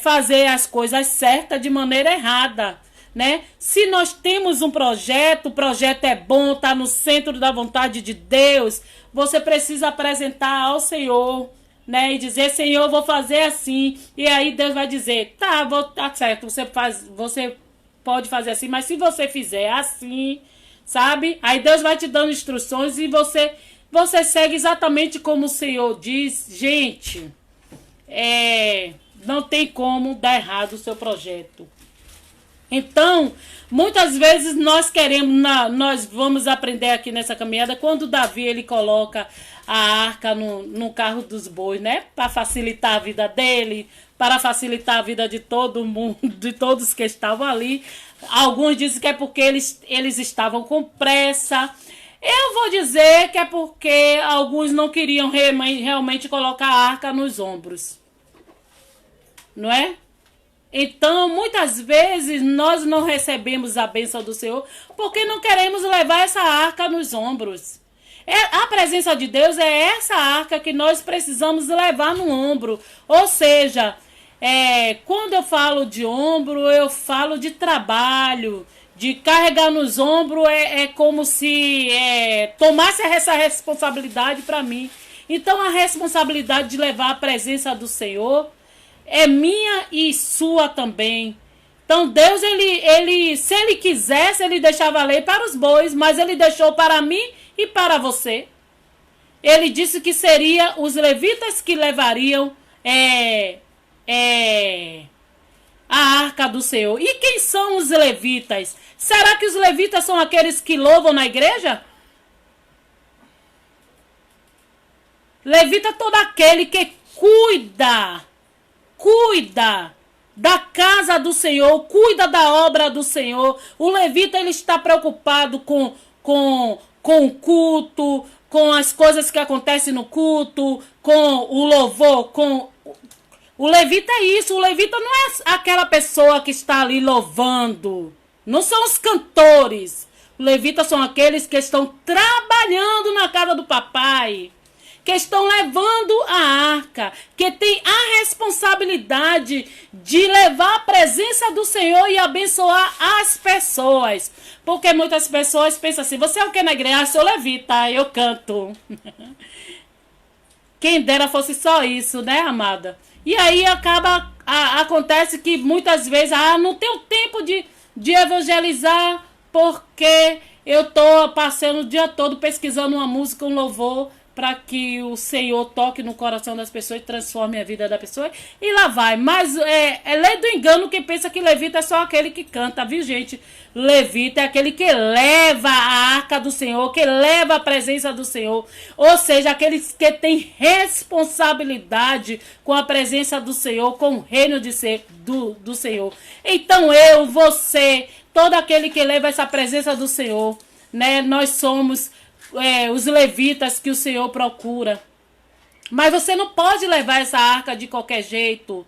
fazer as coisas certas de maneira errada, né? Se nós temos um projeto, o projeto é bom, está no centro da vontade de Deus, você precisa apresentar ao Senhor, né? E dizer, Senhor, eu vou fazer assim. E aí Deus vai dizer, tá certo, você pode fazer assim, mas se você fizer assim, sabe? Aí Deus vai te dando instruções e você segue exatamente como o Senhor diz. Gente, não tem como dar errado o seu projeto. Então, muitas vezes nós nós vamos aprender aqui nessa caminhada, quando Davi ele coloca a arca no carro dos bois, né? Para facilitar a vida dele, para facilitar a vida de todo mundo, de todos que estavam ali. Alguns dizem que é porque eles estavam com pressa. Eu vou dizer que é porque alguns não queriam realmente colocar a arca nos ombros. Não é? Então, muitas vezes, nós não recebemos a bênção do Senhor porque não queremos levar essa arca nos ombros. A presença de Deus é essa arca que nós precisamos levar no ombro. Ou seja, quando eu falo de ombro, eu falo de trabalho. De carregar nos ombros é como se tomasse essa responsabilidade para mim. Então, a responsabilidade de levar a presença do Senhor é minha e sua também. Então Deus, se ele quisesse, ele deixava a lei para os bois, mas ele deixou para mim e para você. ele disse que seria os levitas que levariam a arca do Senhor. E quem são os levitas? Será que os levitas são aqueles que louvam na igreja? Levita é todo aquele que cuida da casa do Senhor, cuida da obra do Senhor. O levita, ele está preocupado com o culto, com as coisas que acontecem no culto, com o louvor, o levita é isso. O levita não é aquela pessoa que está ali louvando. Não são os cantores. Os levitas são aqueles que estão trabalhando na casa do papai, que estão levando a arca, que tem a responsabilidade de levar a presença do Senhor e abençoar as pessoas. Porque muitas pessoas pensam assim: você é o que na igreja? Eu sou levita, eu canto. Quem dera fosse só isso, né, amada? E aí acontece que muitas vezes, não tenho tempo de evangelizar, porque eu estou passando o dia todo pesquisando uma música, um louvor, para que o Senhor toque no coração das pessoas e transforme a vida da pessoa. E lá vai. Mas é lei do engano quem pensa que levita é só aquele que canta, viu, gente? Levita é aquele que leva a arca do Senhor, que leva a presença do Senhor. Ou seja, aqueles que têm responsabilidade com a presença do Senhor, com o reino de ser do Senhor. Então eu, você, todo aquele que leva essa presença do Senhor, né? Nós somos os levitas que o Senhor procura. Mas você não pode levar essa arca de qualquer jeito.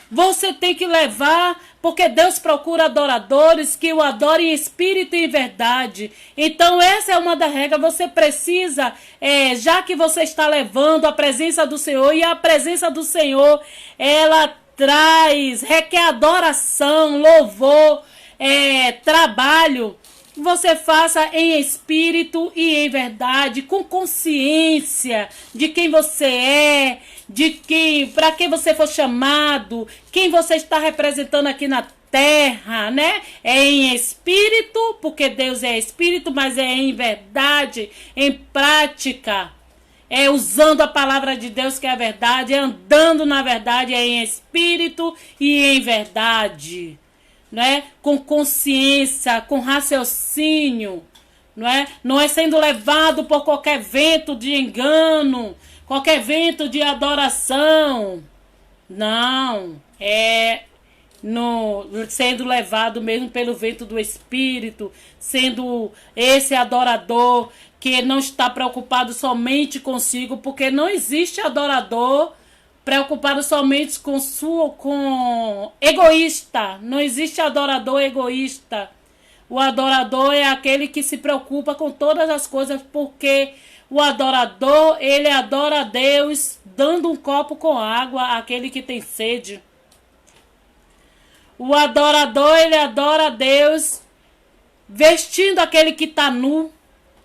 Você tem que levar, porque Deus procura adoradores que o adorem em espírito e em verdade. Então essa é uma das regras. Você precisa, já que você está levando a presença do Senhor, e a presença do Senhor, ela requer adoração, louvor, trabalho. Você faça em espírito e em verdade, com consciência de quem você é, para quem você foi chamado, quem você está representando aqui na terra, né? É em espírito, porque Deus é espírito, mas é em verdade, em prática. É usando a palavra de Deus, que é a verdade, é andando na verdade, é em espírito e em verdade. Né? Com consciência, com raciocínio, não é sendo levado por qualquer vento de engano, qualquer vento de adoração. Não, sendo levado mesmo pelo vento do Espírito, sendo esse adorador que não está preocupado somente consigo, porque não existe adorador preocupado somente com egoísta. Não existe adorador egoísta. O adorador é aquele que se preocupa com todas as coisas, porque o adorador, ele adora a Deus dando um copo com água àquele que tem sede. O adorador, ele adora a Deus vestindo aquele que está nu.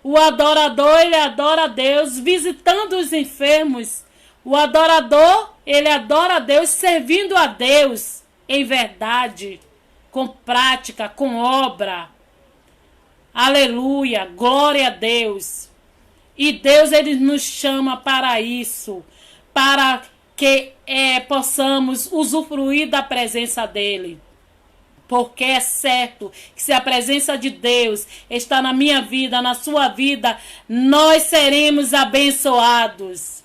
O adorador, ele adora a Deus visitando os enfermos. O adorador, ele adora a Deus servindo a Deus em verdade, com prática, com obra. Aleluia, glória a Deus. E Deus, ele nos chama para isso, para que possamos usufruir da presença dele. Porque é certo que se a presença de Deus está na minha vida, na sua vida, nós seremos abençoados.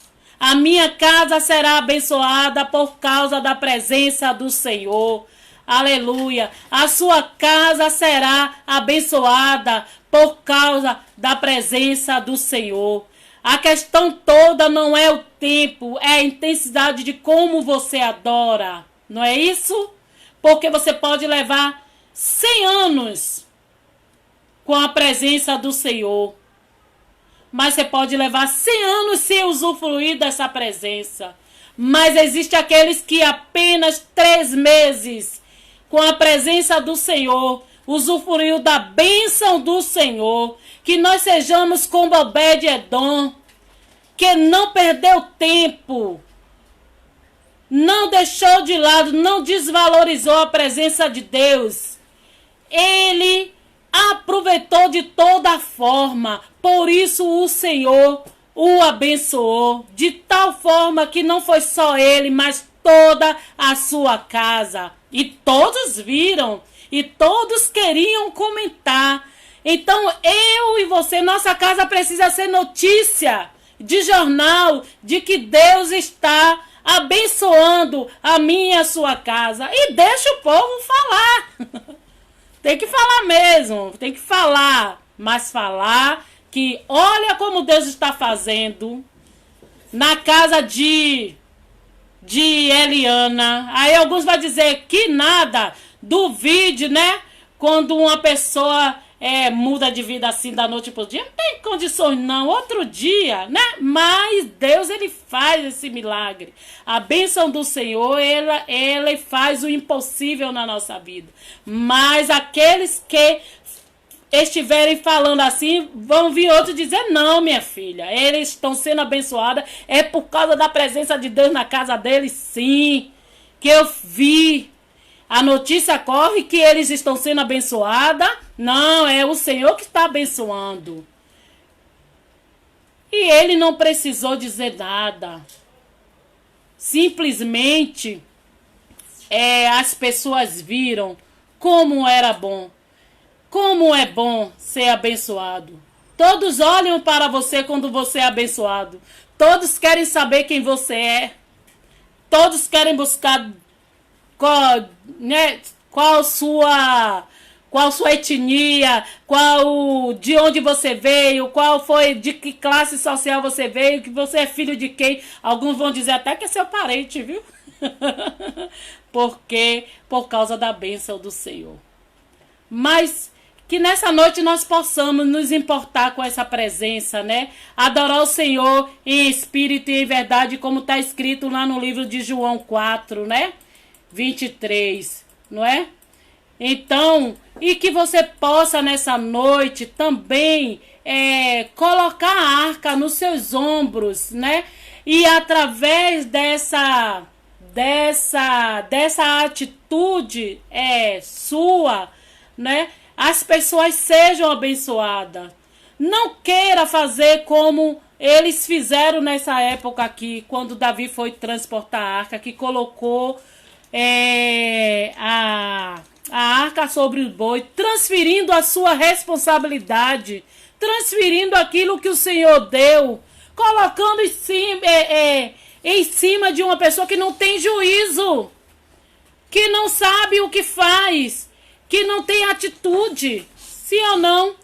A minha casa será abençoada por causa da presença do Senhor. Aleluia. A sua casa será abençoada por causa da presença do Senhor. A questão toda não é o tempo, é a intensidade de como você adora. Não é isso? Porque você pode levar 100 anos com a presença do Senhor. Mas você pode levar 100 anos sem usufruir dessa presença. Mas existe aqueles que apenas 3 meses, com a presença do Senhor, usufruiu da bênção do Senhor. Que nós sejamos como Obed-Edom, que não perdeu tempo, não deixou de lado, não desvalorizou a presença de Deus. Ele aproveitou de toda forma. Por isso o Senhor o abençoou de tal forma que não foi só ele, mas toda a sua casa. E todos viram, e todos queriam comentar. Então eu e você, nossa casa precisa ser notícia de jornal de que Deus está abençoando a minha e a sua casa. E deixa o povo falar. Tem que falar mesmo, tem que falar. Mas falar que olha como Deus está fazendo na casa de Eliana. Aí alguns vão dizer que nada, duvide, né? Quando uma pessoa muda de vida assim da noite pro dia, não tem condições não, outro dia, né? Mas Deus, ele faz esse milagre. A bênção do Senhor, ele faz o impossível na nossa vida. Mas aqueles que estiverem falando assim, vão vir outros dizer, não, minha filha, eles estão sendo abençoados, é por causa da presença de Deus na casa deles, sim, que eu vi. A notícia corre que eles estão sendo abençoados. Não, é o Senhor que está abençoando. E ele não precisou dizer nada. Simplesmente as pessoas viram como era bom. Como é bom ser abençoado. Todos olham para você quando você é abençoado. Todos querem saber quem você é. Todos querem buscar qual sua etnia, de onde você veio, de que classe social você veio, que você é filho de quem. Alguns vão dizer até que é seu parente, viu? Por causa da bênção do Senhor. Mas que nessa noite nós possamos nos importar com essa presença, né? Adorar o Senhor em espírito e em verdade, como está escrito lá no livro de João 4, né? 23, não é? Então, e que você possa nessa noite também colocar a arca nos seus ombros, né? E através dessa atitude sua, né? As pessoas sejam abençoadas. Não queira fazer como eles fizeram nessa época aqui, quando Davi foi transportar a arca, que colocou a arca sobre o boi, transferindo a sua responsabilidade, transferindo aquilo que o Senhor deu, colocando em cima de uma pessoa que não tem juízo, que não sabe o que faz, que não tem atitude, sim ou não?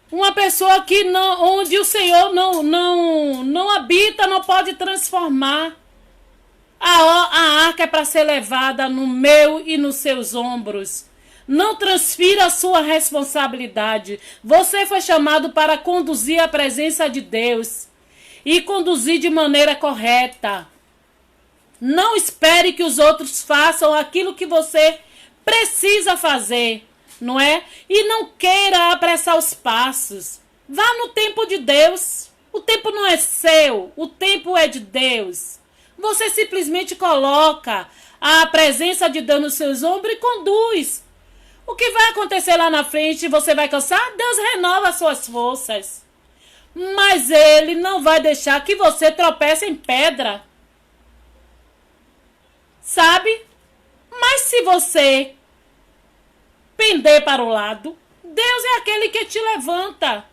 Uma pessoa que onde o Senhor não habita, não pode transformar. A arca é para ser levada no meu e nos seus ombros. Não transfira a sua responsabilidade. Você foi chamado para conduzir a presença de Deus e conduzir de maneira correta. Não espere que os outros façam aquilo que você precisa fazer, não é? E não queira apressar os passos. Vá no tempo de Deus. O tempo não é seu, o tempo é de Deus. Você simplesmente coloca a presença de Deus nos seus ombros e conduz. O que vai acontecer lá na frente? Você vai cansar? Deus renova as suas forças. Mas Ele não vai deixar que você tropece em pedra. Sabe? Mas se você pender para o lado, Deus é aquele que te levanta.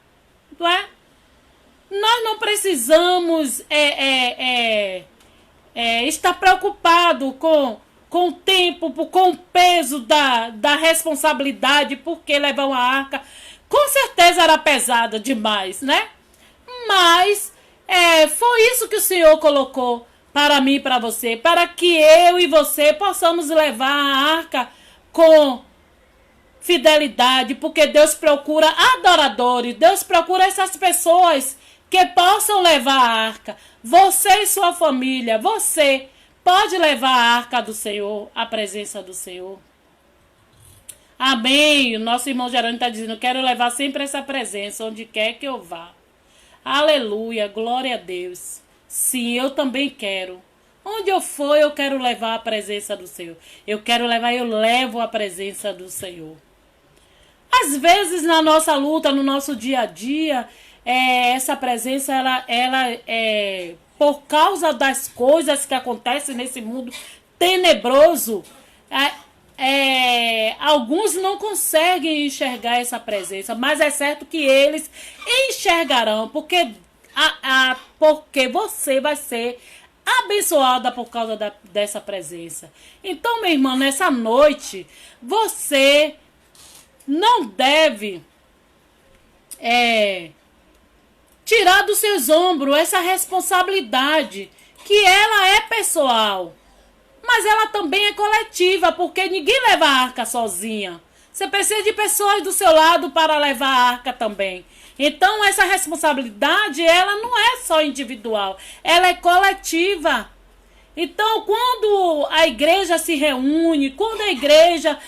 Não é? Nós não precisamos estar preocupado com o tempo, com o peso da responsabilidade, porque levar uma arca, com certeza era pesada demais, né? Mas foi isso que o Senhor colocou para mim e para você, para que eu e você possamos levar a arca com fidelidade, porque Deus procura adoradores, Deus procura essas pessoas que possam levar a arca. Você e sua família, você pode levar a arca do Senhor, a presença do Senhor. Amém. O nosso irmão Jerônimo está dizendo, quero levar sempre essa presença, onde quer que eu vá. Aleluia, glória a Deus. Sim, eu também quero. Onde eu for, eu quero levar a presença do Senhor. Eu levo a presença do Senhor. Às vezes, na nossa luta, no nosso dia a dia, essa presença, ela é por causa das coisas que acontecem nesse mundo tenebroso. Alguns não conseguem enxergar essa presença, mas é certo que eles enxergarão, porque você vai ser abençoada por causa dessa presença. Então, meu irmão, nessa noite, você não deve tirar dos seus ombros essa responsabilidade, que ela é pessoal, mas ela também é coletiva, porque ninguém leva a arca sozinha. Você precisa de pessoas do seu lado para levar a arca também. Então, essa responsabilidade, ela não é só individual, ela é coletiva. Então, quando a igreja se reúne, quando a igreja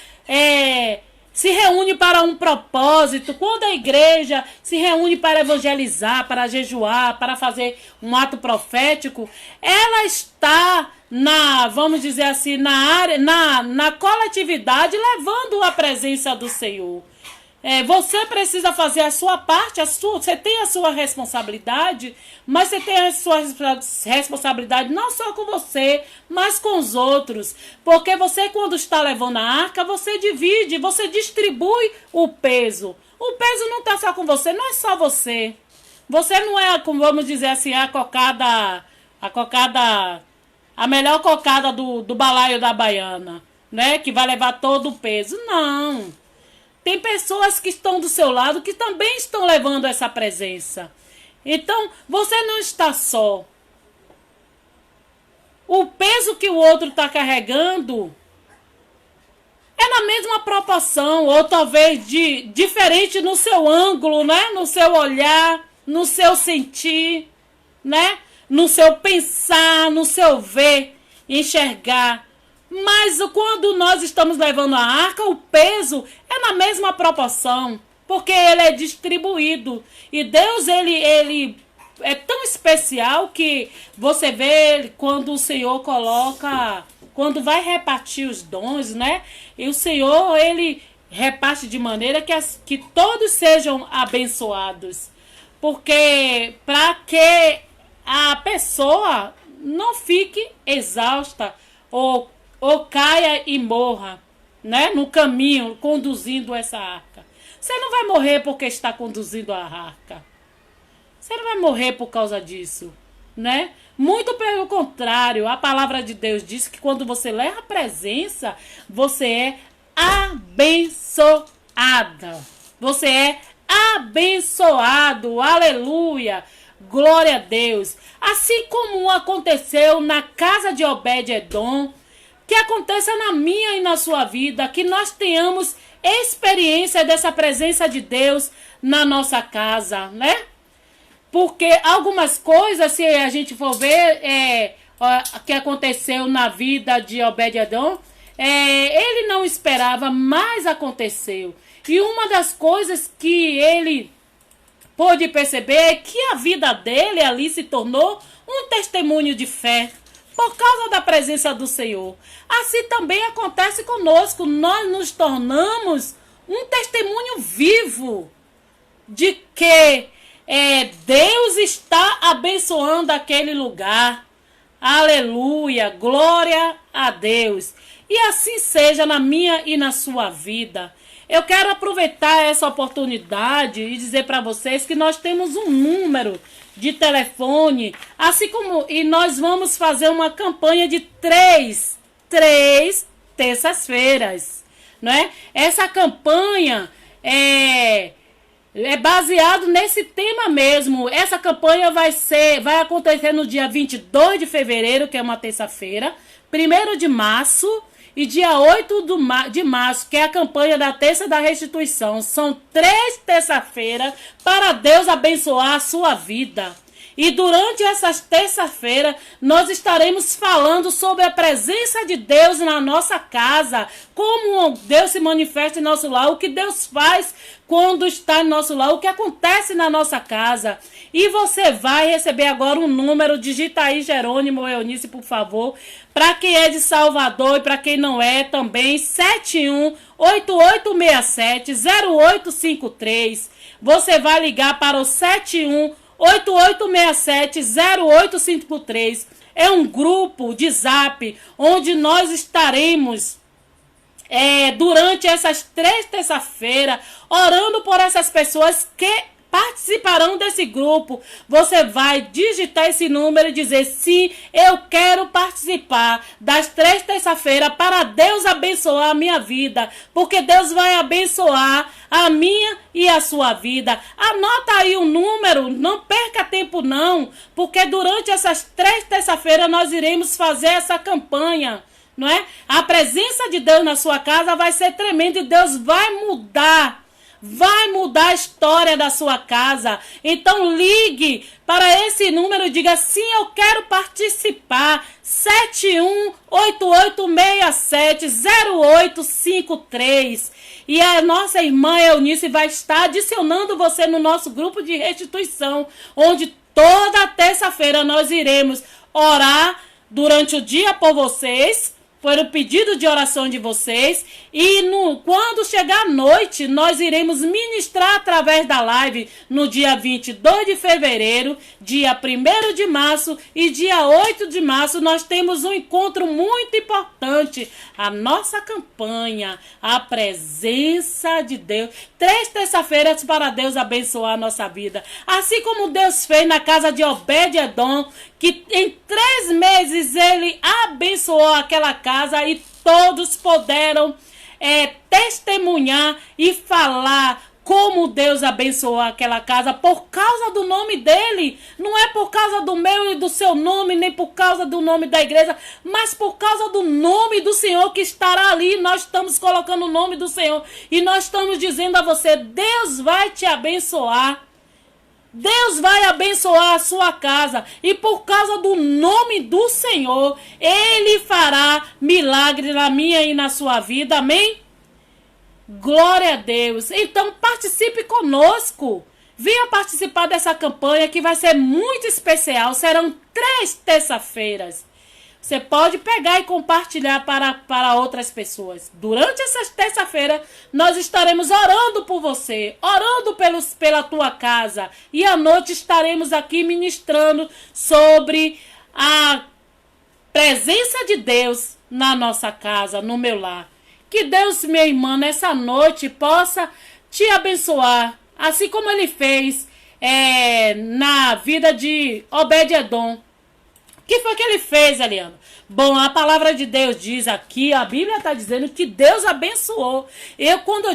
se reúne para um propósito, quando a igreja se reúne para evangelizar, para jejuar, para fazer um ato profético, ela está vamos dizer assim, na coletividade, levando a presença do Senhor. Você precisa fazer a sua parte, você tem a sua responsabilidade, mas você tem a sua responsabilidade não só com você, mas com os outros. Porque você, quando está levando a arca, você divide, você distribui o peso. O peso não está só com você, não é só você. Você não é, vamos dizer assim, a melhor cocada do balaio da baiana, né? Que vai levar todo o peso. Não. Tem pessoas que estão do seu lado que também estão levando essa presença. Então, você não está só. O peso que o outro está carregando é na mesma proporção, ou talvez diferente no seu ângulo, né? No seu olhar, no seu sentir, né? No seu pensar, no seu ver, enxergar. Mas quando nós estamos levando a arca, o peso é na mesma proporção, porque ele é distribuído. E Deus, ele é tão especial que você vê quando o Senhor coloca, quando vai repartir os dons, né? E o Senhor, ele reparte de maneira que todos sejam abençoados. Porque para que a pessoa não fique exausta ou caia e morra, né, no caminho, conduzindo essa arca. Você não vai morrer porque está conduzindo a arca. Você não vai morrer por causa disso, né? Muito pelo contrário, a palavra de Deus diz que quando você leva a presença, você é abençoada. Você é abençoado. Aleluia. Glória a Deus. Assim como aconteceu na casa de Obed-Edom, que aconteça na minha e na sua vida, que nós tenhamos experiência dessa presença de Deus na nossa casa, né? Porque algumas coisas, se a gente for ver, que aconteceu na vida de Obed-Edom, ele não esperava, mas aconteceu. E uma das coisas que ele pôde perceber é que a vida dele ali se tornou um testemunho de fé, por causa da presença do Senhor. Assim também acontece conosco. Nós nos tornamos um testemunho vivo de que Deus está abençoando aquele lugar. Aleluia, glória a Deus. E assim seja na minha e na sua vida. Eu quero aproveitar essa oportunidade e dizer para vocês que nós temos um número de telefone, assim como, e nós vamos fazer uma campanha de três terças-feiras, né? Essa campanha é baseado nesse tema mesmo. Essa campanha vai acontecer no dia 22 de fevereiro, que é uma terça-feira, 1º de março e dia 8 de março, que é a campanha da Terça da Restituição. São 3 terça-feiras para Deus abençoar a sua vida. E durante essas terça-feiras, nós estaremos falando sobre a presença de Deus na nossa casa, como Deus se manifesta em nosso lar, o que Deus faz quando está em nosso lar, o que acontece na nossa casa. E você vai receber agora um número, digita aí Jerônimo Eunice, por favor, para quem é de Salvador e para quem não é também, 71-8867-0853. você vai ligar para o 7188670853. É um grupo de Zap onde nós estaremos durante essas 3 terça-feiras orando por essas pessoas que participarão desse grupo. Você vai digitar esse número e dizer: sim, eu quero participar das 3 terça-feiras para Deus abençoar a minha vida, porque Deus vai abençoar a minha e a sua vida. Anota aí o número, não perca tempo não, porque durante essas 3 terça-feiras nós iremos fazer essa campanha, não é? A presença de Deus na sua casa vai ser tremenda e Deus vai mudar a história da sua casa. Então ligue para esse número e diga: sim, eu quero participar. 7188670853. E a nossa irmã Eunice vai estar adicionando você no nosso grupo de restituição, onde toda terça-feira nós iremos orar durante o dia por vocês, por o pedido de oração de vocês, e quando chegar a noite, nós iremos ministrar através da live no dia 22 de fevereiro, dia 1º de março e dia 8 de março, nós temos um encontro muito importante, a nossa campanha, a presença de Deus, 3 terça-feiras para Deus abençoar a nossa vida, assim como Deus fez na casa de Obed-Edom, que em 3 meses ele abençoou aquela casa e todos puderam testemunhar e falar como Deus abençoou aquela casa por causa do nome dele. Não é por causa do meu e do seu nome, nem por causa do nome da igreja, mas por causa do nome do Senhor que estará ali. Nós estamos colocando o nome do Senhor e nós estamos dizendo a você: Deus vai te abençoar. Deus vai abençoar a sua casa e por causa do nome do Senhor, Ele fará milagre na minha e na sua vida, amém? Glória a Deus. Então participe conosco, venha participar dessa campanha que vai ser muito especial, serão 3 terça-feiras. Você pode pegar e compartilhar para outras pessoas. Durante essas terça-feiras, nós estaremos orando por você, orando pela tua casa. E à noite estaremos aqui ministrando sobre a presença de Deus na nossa casa, no meu lar. Que Deus, minha irmã, nessa noite possa te abençoar, assim como Ele fez na vida de Obed-Edom. O que foi que ele fez, Eliana? Bom, a palavra de Deus diz aqui, a Bíblia está dizendo que Deus abençoou. Quando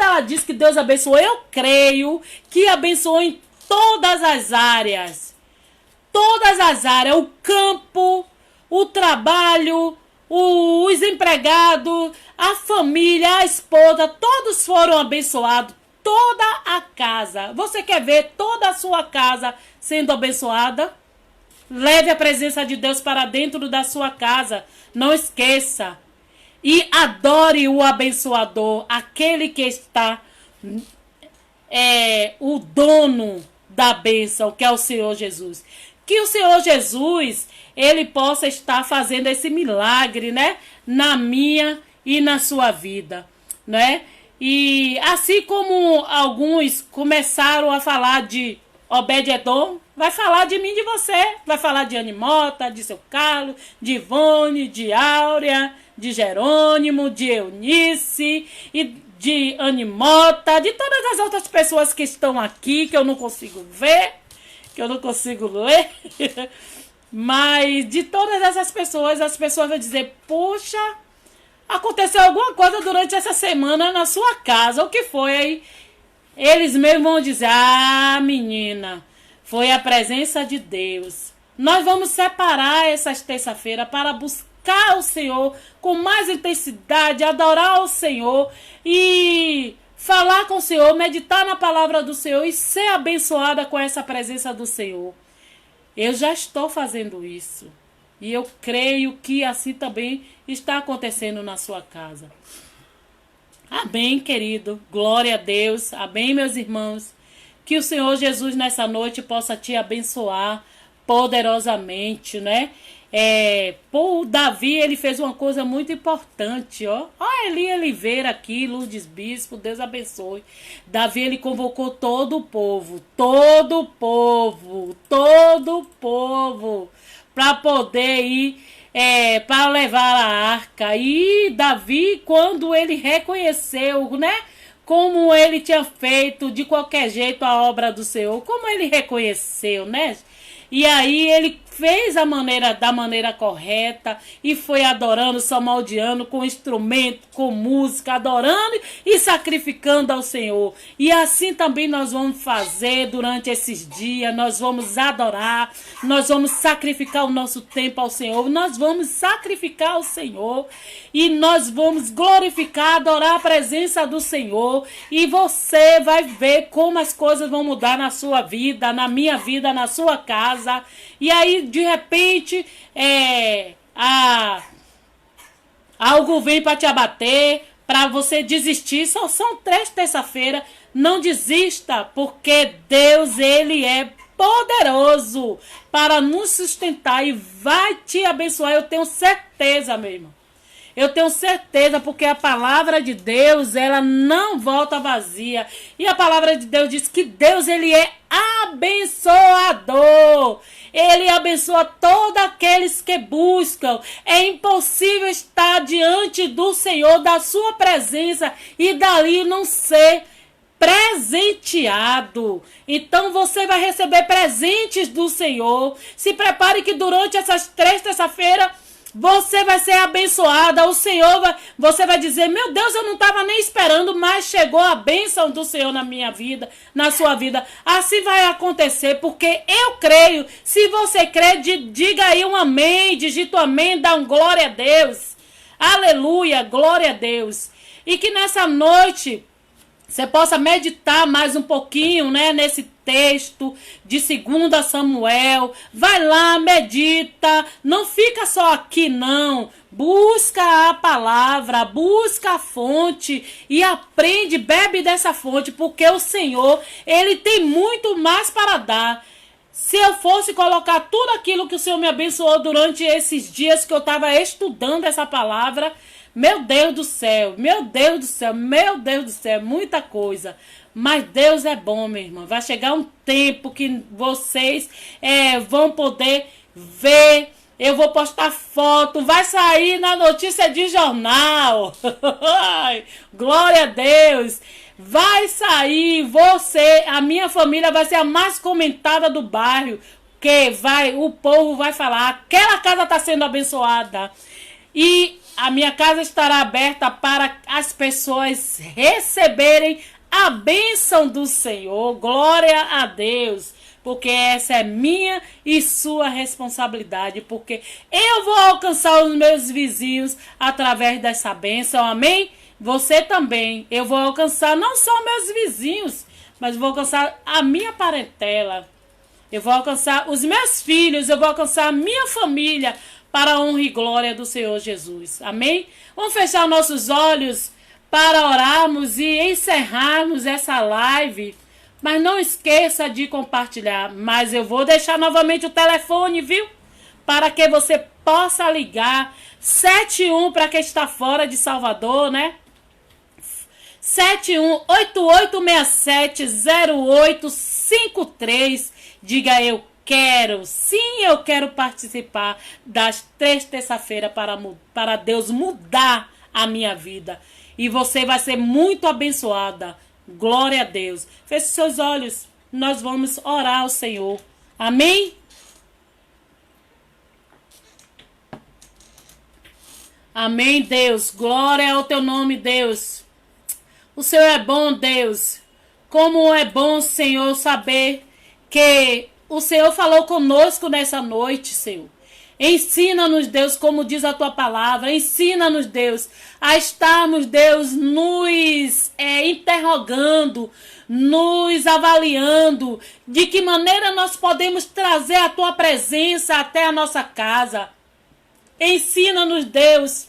ela diz que Deus abençoou, eu creio que abençoou em todas as áreas. Todas as áreas, o campo, o trabalho, os empregados, a família, a esposa, todos foram abençoados. Toda a casa. Você quer ver toda a sua casa sendo abençoada? Leve a presença de Deus para dentro da sua casa. Não esqueça. E adore o abençoador. Aquele que está o dono da bênção, que é o Senhor Jesus. Que o Senhor Jesus, Ele possa estar fazendo esse milagre, né? Na minha e na sua vida, né? E assim como alguns começaram a falar de Obed-Edom, vai falar de mim e de você. Vai falar de Animota, de seu Carlos, de Ivone, de Áurea, de Jerônimo, de Eunice, e de Animota, de todas as outras pessoas que estão aqui, que eu não consigo ver, que eu não consigo ler. Mas de todas essas pessoas, as pessoas vão dizer: poxa, aconteceu alguma coisa durante essa semana na sua casa. O que foi aí? Eles mesmos vão dizer: ah, menina, foi a presença de Deus. Nós vamos separar essas terça-feiras para buscar o Senhor com mais intensidade, adorar o Senhor e falar com o Senhor, meditar na palavra do Senhor e ser abençoada com essa presença do Senhor. Eu já estou fazendo isso. E eu creio que assim também está acontecendo na sua casa. Amém, querido. Glória a Deus. Amém, meus irmãos. Que o Senhor Jesus nessa noite possa te abençoar poderosamente, né? Por Davi, ele fez uma coisa muito importante, ó. Ó, Eli Oliveira aqui, Lourdes Bispo, Deus abençoe. Davi, ele convocou todo o povo, para poder ir, para levar a arca. E Davi, quando ele reconheceu, né, como ele tinha feito de qualquer jeito a obra do Senhor, como ele reconheceu, né? E aí ele fez da maneira correta e foi adorando, salmodiando com instrumento, com música, adorando e sacrificando ao Senhor. E assim também nós vamos fazer durante esses dias, nós vamos adorar, nós vamos sacrificar o nosso tempo ao Senhor, nós vamos sacrificar ao Senhor e nós vamos glorificar, adorar a presença do Senhor, e você vai ver como as coisas vão mudar na sua vida, na minha vida, na sua casa. E aí, de repente, algo vem para te abater, para você desistir. Só são 3 terça-feira. Não desista, porque Deus, ele é poderoso para nos sustentar e vai te abençoar. Eu tenho certeza, meu irmão. Eu tenho certeza, porque a palavra de Deus, ela não volta vazia. E a palavra de Deus diz que Deus, ele é abençoador. Ele abençoa todos aqueles que buscam. É impossível estar diante do Senhor, da sua presença, e dali não ser presenteado. Então você vai receber presentes do Senhor. Se prepare que durante essas 3 terça-feiras você vai ser abençoada. O Senhor você vai dizer: meu Deus, eu não estava nem esperando, mas chegou a bênção do Senhor na minha vida, na sua vida. Assim vai acontecer, porque eu creio. Se você crê, diga aí um amém, digita um amém, dá um glória a Deus. Aleluia, glória a Deus. E que nessa noite você possa meditar mais um pouquinho, né, nesse texto de 2 Samuel. Vai lá, medita. Não fica só aqui, não. Busca a palavra, busca a fonte e aprende, bebe dessa fonte, porque o Senhor, ele tem muito mais para dar. Se eu fosse colocar tudo aquilo que o Senhor me abençoou durante esses dias que eu estava estudando essa palavra, meu Deus do céu, meu Deus do céu, meu Deus do céu, muita coisa. Mas Deus é bom, meu irmão. Vai chegar um tempo que vocês vão poder ver. Eu vou postar foto, vai sair na notícia de jornal. Glória a Deus. Vai sair, a minha família vai ser a mais comentada do bairro. O povo vai falar: aquela casa está sendo abençoada. E a minha casa estará aberta para as pessoas receberem a bênção do Senhor. Glória a Deus. Porque essa é minha e sua responsabilidade. Porque eu vou alcançar os meus vizinhos através dessa bênção. Amém? Você também. Eu vou alcançar não só meus vizinhos, mas vou alcançar a minha parentela. Eu vou alcançar os meus filhos. Eu vou alcançar a minha família, para a honra e glória do Senhor Jesus. Amém? Vamos fechar nossos olhos para orarmos e encerrarmos essa live. Mas não esqueça de compartilhar. Mas eu vou deixar novamente o telefone, viu? Para que você possa ligar. 71 para quem está fora de Salvador, né? 71-8867-0853. Diga: eu quero, sim, eu quero participar das 3 terça-feiras para Deus mudar a minha vida. E você vai ser muito abençoada. Glória a Deus. Feche seus olhos. Nós vamos orar ao Senhor. Amém? Amém, Deus. Glória ao teu nome, Deus. O Senhor é bom, Deus. Como é bom, Senhor, saber que o Senhor falou conosco nessa noite, Senhor. Ensina-nos, Deus, como diz a tua palavra. Ensina-nos, Deus, a estarmos, Deus, nos interrogando, nos avaliando. De que maneira nós podemos trazer a tua presença até a nossa casa. Ensina-nos, Deus,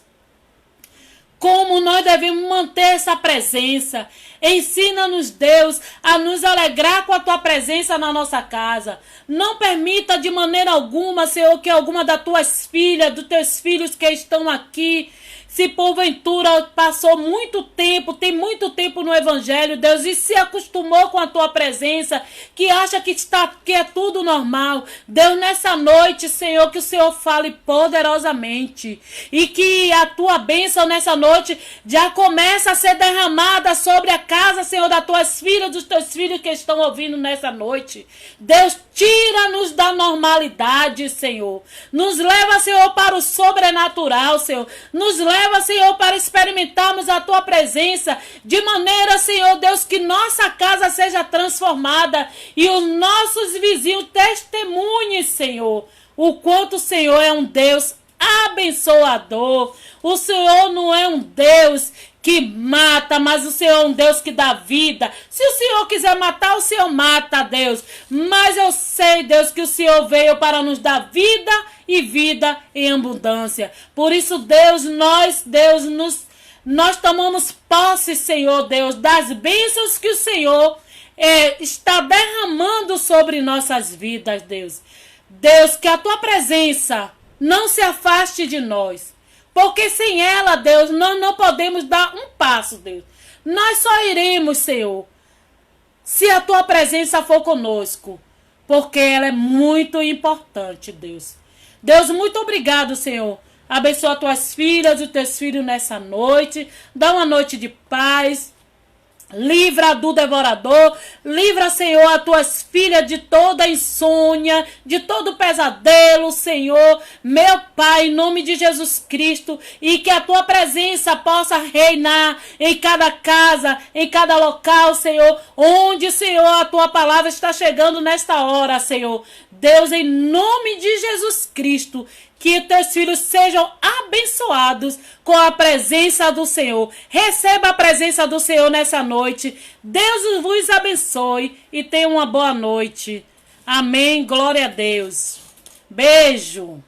como nós devemos manter essa presença. Ensina-nos, Deus, a nos alegrar com a tua presença na nossa casa. Não permita de maneira alguma, Senhor, que alguma das tuas filhas, dos teus filhos que estão aqui, se porventura passou muito tempo, tem muito tempo no Evangelho, Deus, e se acostumou com a tua presença, que acha que é tudo normal. Deus, nessa noite, Senhor, que o Senhor fale poderosamente e que a tua bênção nessa noite já começa a ser derramada sobre a casa, Senhor, das tuas filhas, dos teus filhos que estão ouvindo nessa noite. Deus, tira-nos da normalidade, Senhor. Nos leva, Senhor, para o sobrenatural, Senhor. Nos leva, Senhor, para experimentarmos a tua presença de maneira, Senhor Deus, que nossa casa seja transformada e os nossos vizinhos testemunhem, Senhor, o quanto o Senhor é um Deus abençoador. O Senhor não é um Deus que mata, mas o Senhor é um Deus que dá vida. Se o Senhor quiser matar, o Senhor mata, Deus. Mas eu sei, Deus, que o Senhor veio para nos dar vida e vida em abundância. Por isso, Deus, nós tomamos posse, Senhor Deus, das bênçãos que o Senhor está derramando sobre nossas vidas, Deus. Deus, que a tua presença não se afaste de nós. Porque sem ela, Deus, nós não podemos dar um passo, Deus. Nós só iremos, Senhor, se a tua presença for conosco. Porque ela é muito importante, Deus. Deus, muito obrigado, Senhor. Abençoa as tuas filhas e os teus filhos nessa noite. Dá uma noite de paz. Livra do devorador, livra, Senhor, as tuas filhas de toda insônia, de todo pesadelo, Senhor, meu Pai, em nome de Jesus Cristo, e que a tua presença possa reinar em cada casa, em cada local, Senhor, onde, Senhor, a tua palavra está chegando nesta hora, Senhor. Deus, em nome de Jesus Cristo, que teus filhos sejam abençoados com a presença do Senhor. Receba a presença do Senhor nessa noite. Deus vos abençoe e tenha uma boa noite. Amém. Glória a Deus. Beijo.